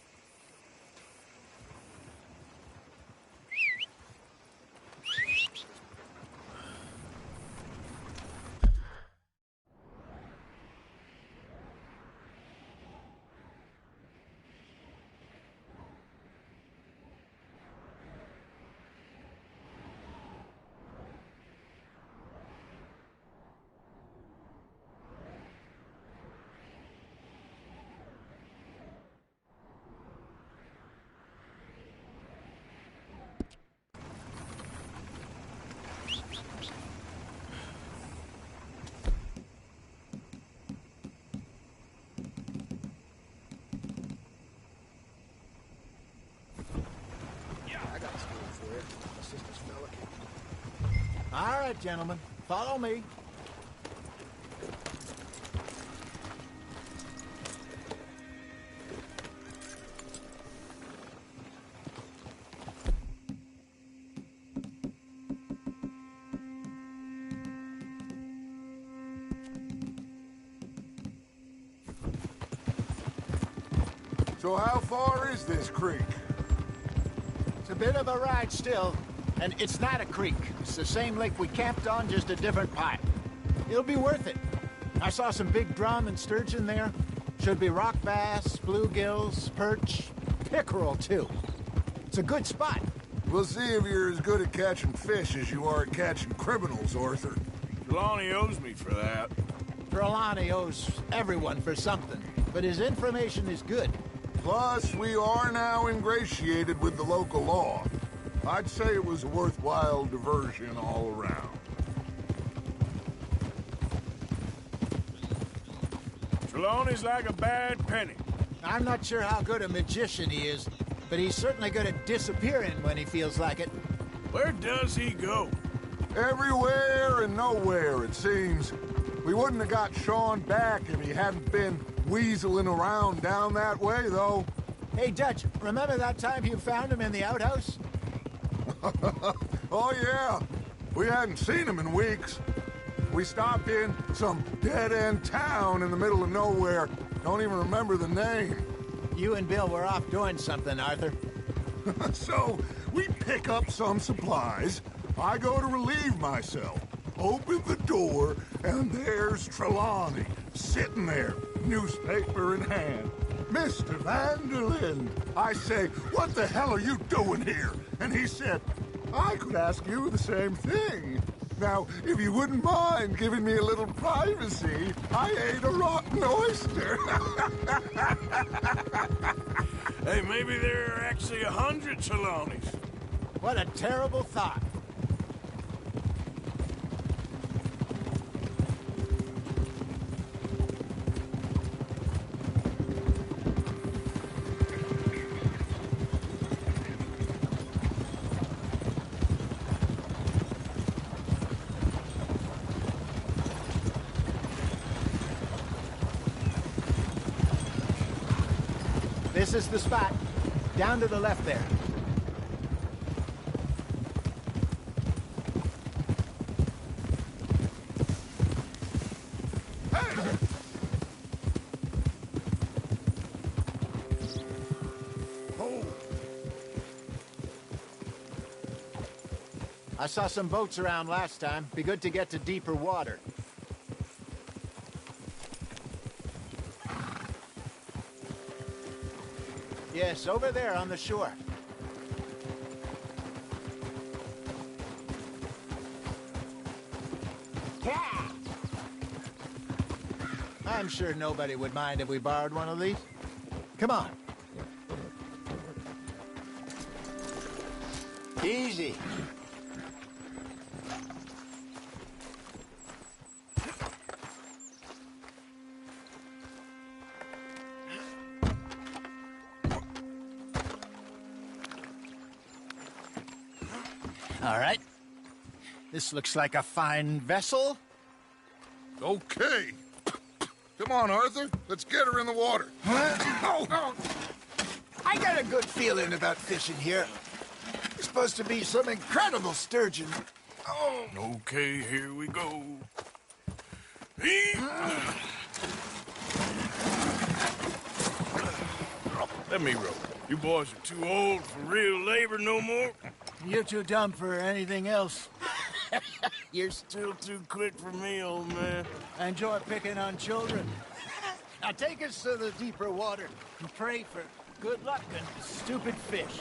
All right, gentlemen. Follow me. So how far is this creek? It's a bit of a ride still, and it's not a creek. It's the same lake we camped on, just a different part. It'll be worth it. I saw some big drum and sturgeon there. Should be rock bass, bluegills, perch, pickerel, too. It's a good spot. We'll see if you're as good at catching fish as you are at catching criminals, Arthur. Trelawney owes me for that. Trelawney owes everyone for something, but his information is good. Plus, we are now ingratiated with the local law. I'd say it was a worthwhile diversion all around. Trelawney's like a bad penny. I'm not sure how good a magician he is, but he's certainly good at disappearing when he feels like it. Where does he go? Everywhere and nowhere, it seems. We wouldn't have got Sean back if he hadn't been weaseling around down that way, though. Hey, Dutch, remember that time you found him in the outhouse? Oh, yeah. We hadn't seen him in weeks. We stopped in some dead-end town in the middle of nowhere. Don't even remember the name. You and Bill were off doing something, Arthur. So, we pick up some supplies. I go to relieve myself. Open the door, and there's Trelawney, sitting there, newspaper in hand. Mr. Vanderlyn. I say, what the hell are you doing here? And he said, I could ask you the same thing. Now, if you wouldn't mind giving me a little privacy, I ate a rotten oyster. Hey, maybe there are actually 100 Trelawneys. What a terrible thought. This is the spot. Down to the left there. I saw some boats around last time. Be good to get to deeper water. Yes, over there on the shore. Yeah! I'm sure nobody would mind if we borrowed one of these. Come on. Easy. All right. This looks like a fine vessel. Okay. Come on, Arthur. Let's get her in the water. Oh. I got a good feeling about fishing here. There's supposed to be some incredible sturgeon. Oh. Okay, here we go. Let me row. You boys are too old for real labor no more. You're too dumb for anything else. You're still too quick for me, old man. I enjoy picking on children. Now take us to the deeper water and pray for good luck and stupid fish.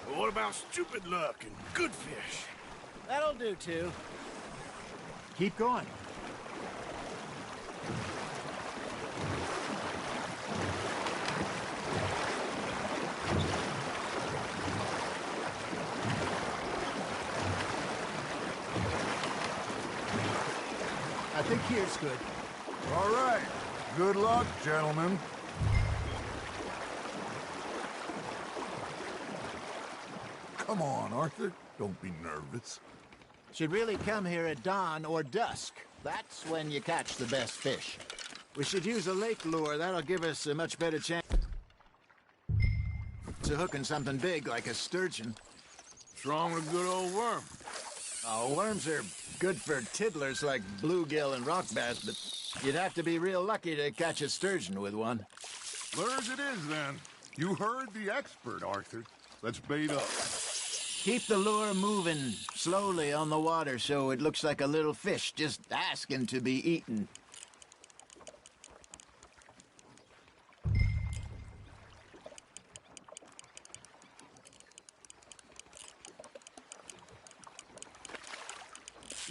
Well, what about stupid luck and good fish? That'll do, too. Keep going. I think here's good. All right. Good luck, gentlemen. Come on, Arthur. Don't be nervous. Should really come here at dawn or dusk. That's when you catch the best fish. We should use a lake lure. That'll give us a much better chance of hooking something big like a sturgeon. What's wrong with a good old worm? Oh, worms are good for tiddlers like bluegill and rock bass, but you'd have to be real lucky to catch a sturgeon with one. Lures it is, then. You heard the expert, Arthur. Let's bait up. Keep the lure moving slowly on the water so it looks like a little fish just asking to be eaten.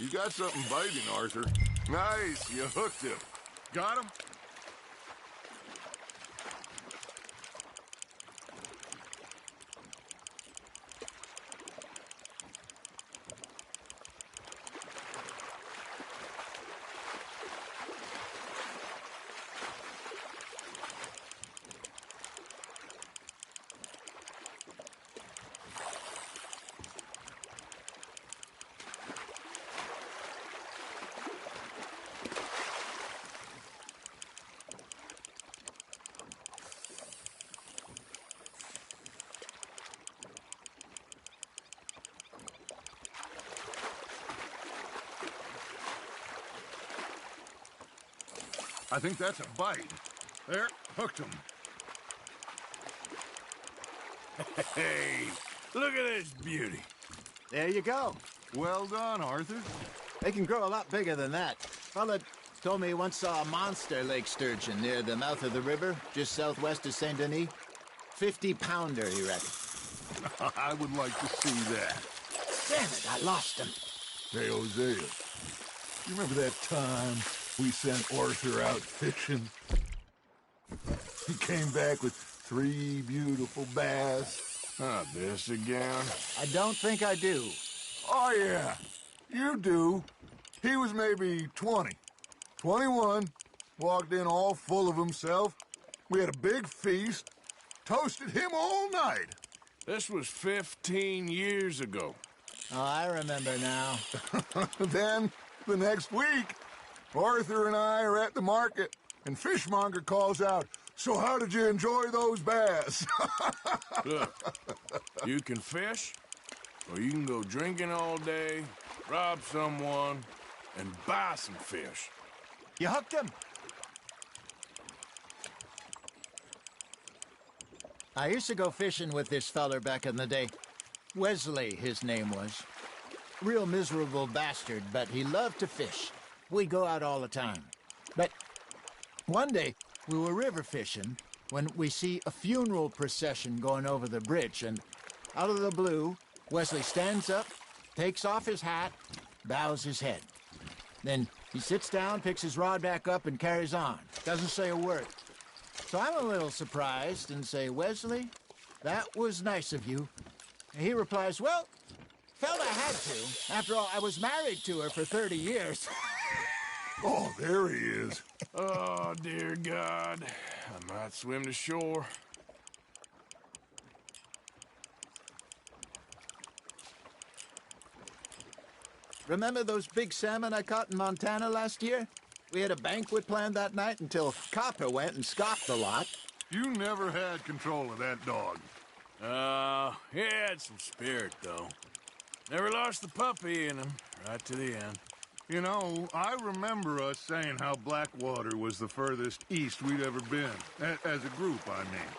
You got something biting, Arthur. Nice, you hooked him. Got him? I think that's a bite. There, hooked him. Hey, look at this beauty. There you go. Well done, Arthur. They can grow a lot bigger than that. Fella told me he once saw a monster lake sturgeon near the mouth of the river, just southwest of Saint Denis. 50-pounder, he reckoned. I would like to see that. Damn it, I lost him. Hey, Hosea, you remember that time we sent Arthur out fishing? He came back with 3 beautiful bass. Not this again. I don't think I do. Oh, yeah. You do. He was maybe 20. 21. Walked in all full of himself. We had a big feast. Toasted him all night. This was 15 years ago. Oh, I remember now. Then, the next week, Arthur and I are at the market, and Fishmonger calls out, So how did you enjoy those bass? Look, you can fish, or you can go drinking all day, rob someone, and buy some fish. You hooked him? I used to go fishing with this feller back in the day. Wesley, his name was. Real miserable bastard, but he loved to fish. We'd go out all the time. But one day, we were river fishing when we see a funeral procession going over the bridge, and out of the blue, Wesley stands up, takes off his hat, bows his head. Then he sits down, picks his rod back up, and carries on. Doesn't say a word. So I'm a little surprised and say, Wesley, that was nice of you. And he replies, well, felt I had to. After all, I was married to her for 30 years. Oh, there he is. Oh, dear God. I might swim to shore. Remember those big salmon I caught in Montana last year? We had a banquet planned that night until Copper went and scoffed the lot. You never had control of that dog. He had some spirit, though. Never lost the puppy in him, right to the end. You know, I remember us saying how Blackwater was the furthest east we'd ever been. As a group, I mean.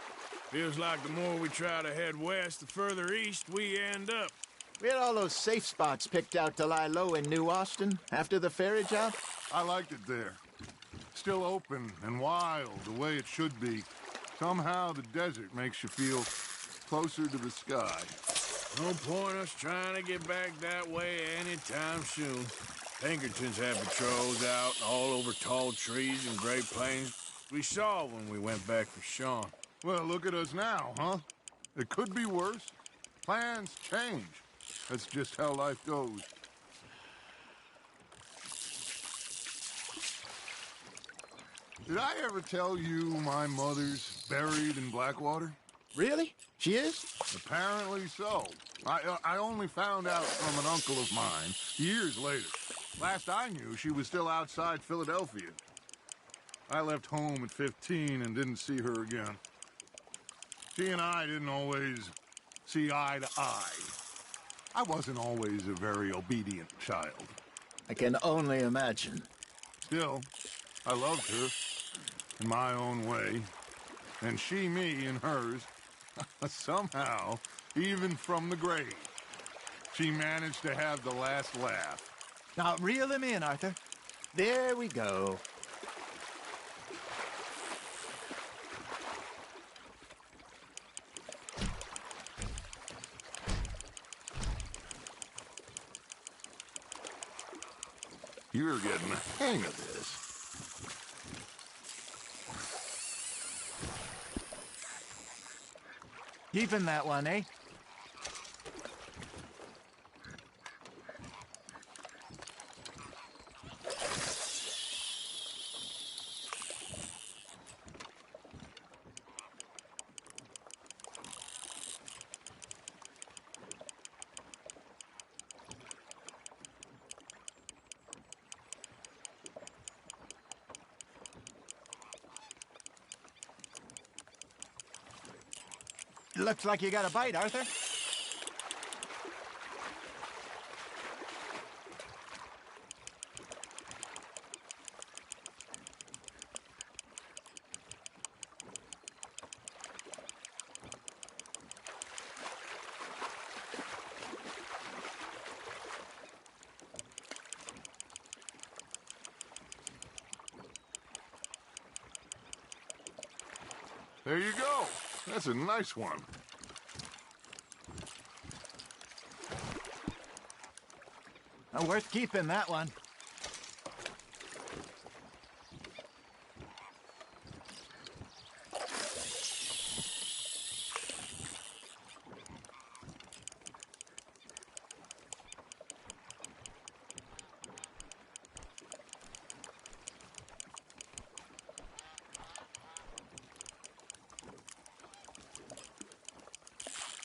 Feels like the more we try to head west, the further east we end up. We had all those safe spots picked out to lie low in New Austin after the ferry job. I liked it there. Still open and wild, the way it should be. Somehow the desert makes you feel closer to the sky. No point us trying to get back that way anytime soon. Pinkertons had patrols out all over tall trees and Great Plains. We saw when we went back for Sean. Well, look at us now, huh? It could be worse. Plans change. That's just how life goes. Did I ever tell you my mother's buried in Blackwater? Really? She is? Apparently so. I only found out from an uncle of mine years later. Last I knew, she was still outside Philadelphia. I left home at 15 and didn't see her again. She and I didn't always see eye to eye. I wasn't always a very obedient child. I can only imagine. Still, I loved her in my own way, and she me in hers. Somehow, even from the grave, she managed to have the last laugh. Now reel him in, Arthur. There we go. You're getting the hang of this. Keeping that one, eh? Looks like you got a bite, Arthur. There you go. That's a nice one. Worth keeping, that one.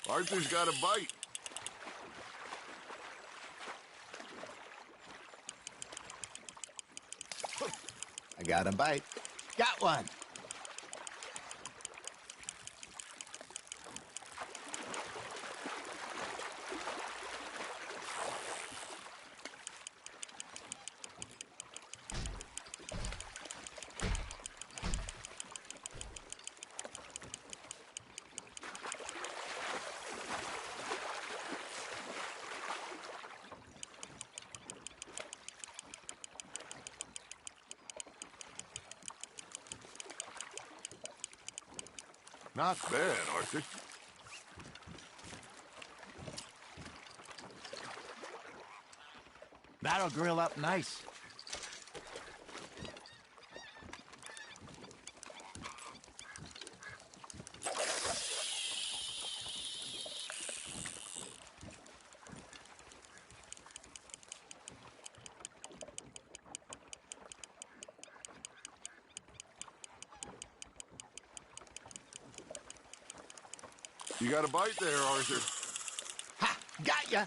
Arthur's got a bite. I got a bite. Got one. Not bad, Arthur. That'll grill up nice. You got a bite there, Arthur. Ha! Got ya!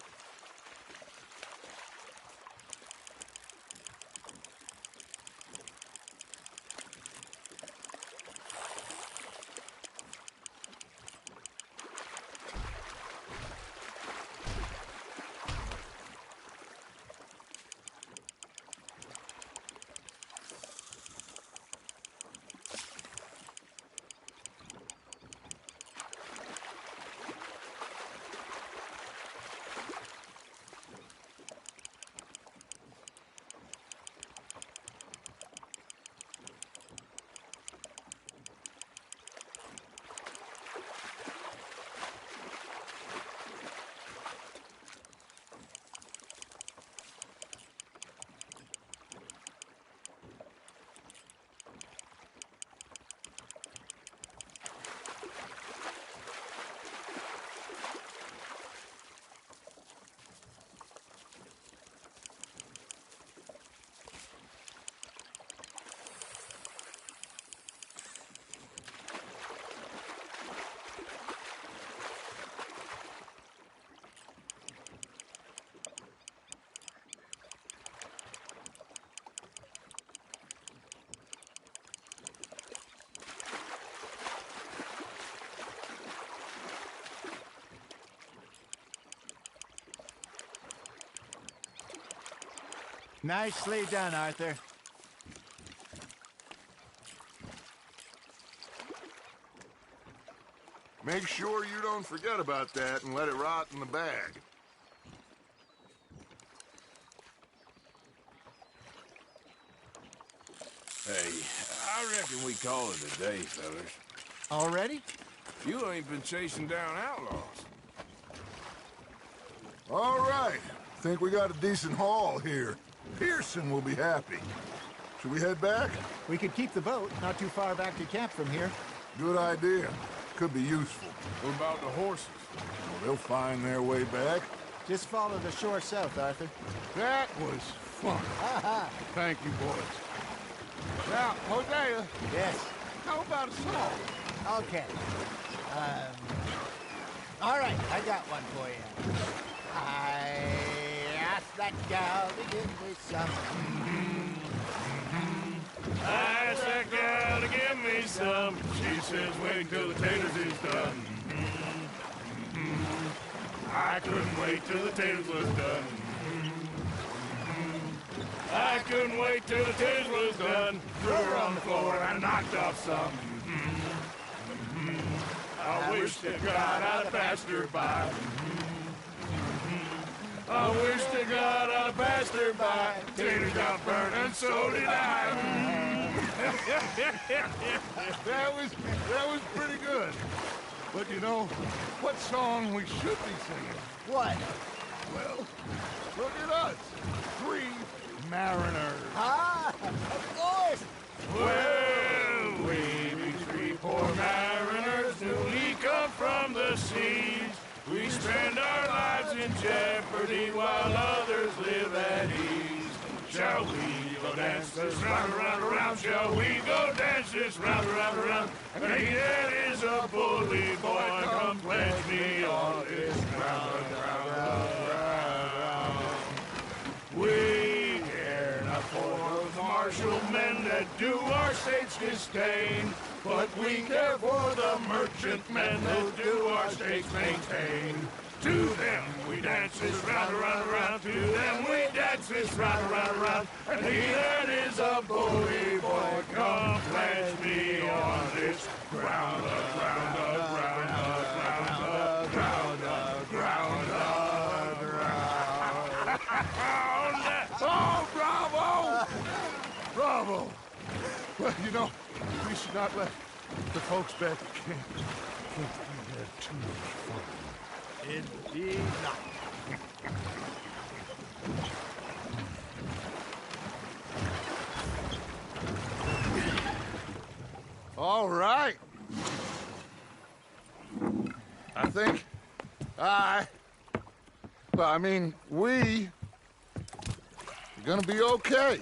Nicely done, Arthur. Make sure you don't forget about that and let it rot in the bag. Hey, I reckon we call it a day, fellas. Already? You ain't been chasing down outlaws. All right. Think we got a decent haul here. Pearson will be happy. Should we head back? We could keep the boat not too far back to camp from here. Good idea. Could be useful. What about the horses? Well, they'll find their way back. Just follow the shore south, Arthur. That was fun. Thank you, boys. Now, Hosea. Yes. How about a song? Okay. All right, I got one for you. I asked that gal to give me some. I asked that gal to give me some. She says, wait till the taters is done. I couldn't wait till the taters was done. I couldn't wait till the taters was done. Threw her on the floor and knocked off some. I wish to God I'd passed her by. I wish to God I'd passed her by. Taters got burned and so did I. That was pretty good. But you know, what song we should be singing? What? Well, look at us. 3 mariners. Ah, of course. Well, we be 3 poor mariners newly come from the seas. We spend our lives in jeopardy while others live at ease. Shall we go dance this round, around, around? Shall we go dance this round, around, around? And he that is a bully boy, come pledge me on this ground, ground. We care not for those martial men that do our state's disdain, but we care for the merchantmen that do our state's maintain. To them we dance this round, around, around. To them we dance this round, around, around. And he that is a bully boy, come pledge me on this ground, ground, ground, ground, ground, ground, ground. Oh, bravo! Bravo! Well, you know, we should not let The folks back at camp think we had too much fun. Indeed not. All right. I think we are gonna be okay.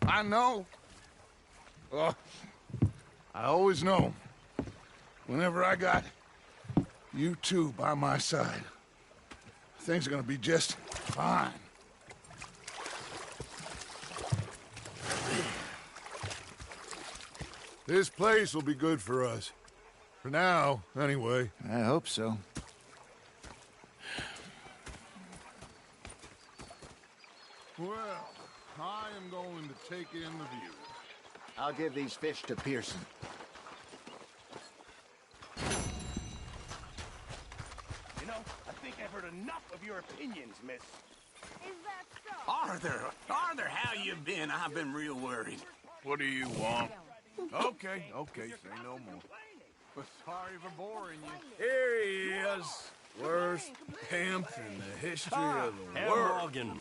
I know. I always know. Whenever I got you two by my side, things are gonna be just fine. This place will be good for us. For now, anyway. I hope so. Well, I am going to take in the view. I'll give these fish to Pearson. You know, I think I've heard enough of your opinions, miss. Is that so? Arthur, how you been? I've been real worried. What do you want? Okay, say no more. But sorry for boring you. Here he is. Worst pimp in the history of the Herr world. Morgan.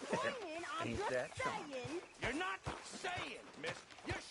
I'm Ain't just that saying. You're not saying, miss. You're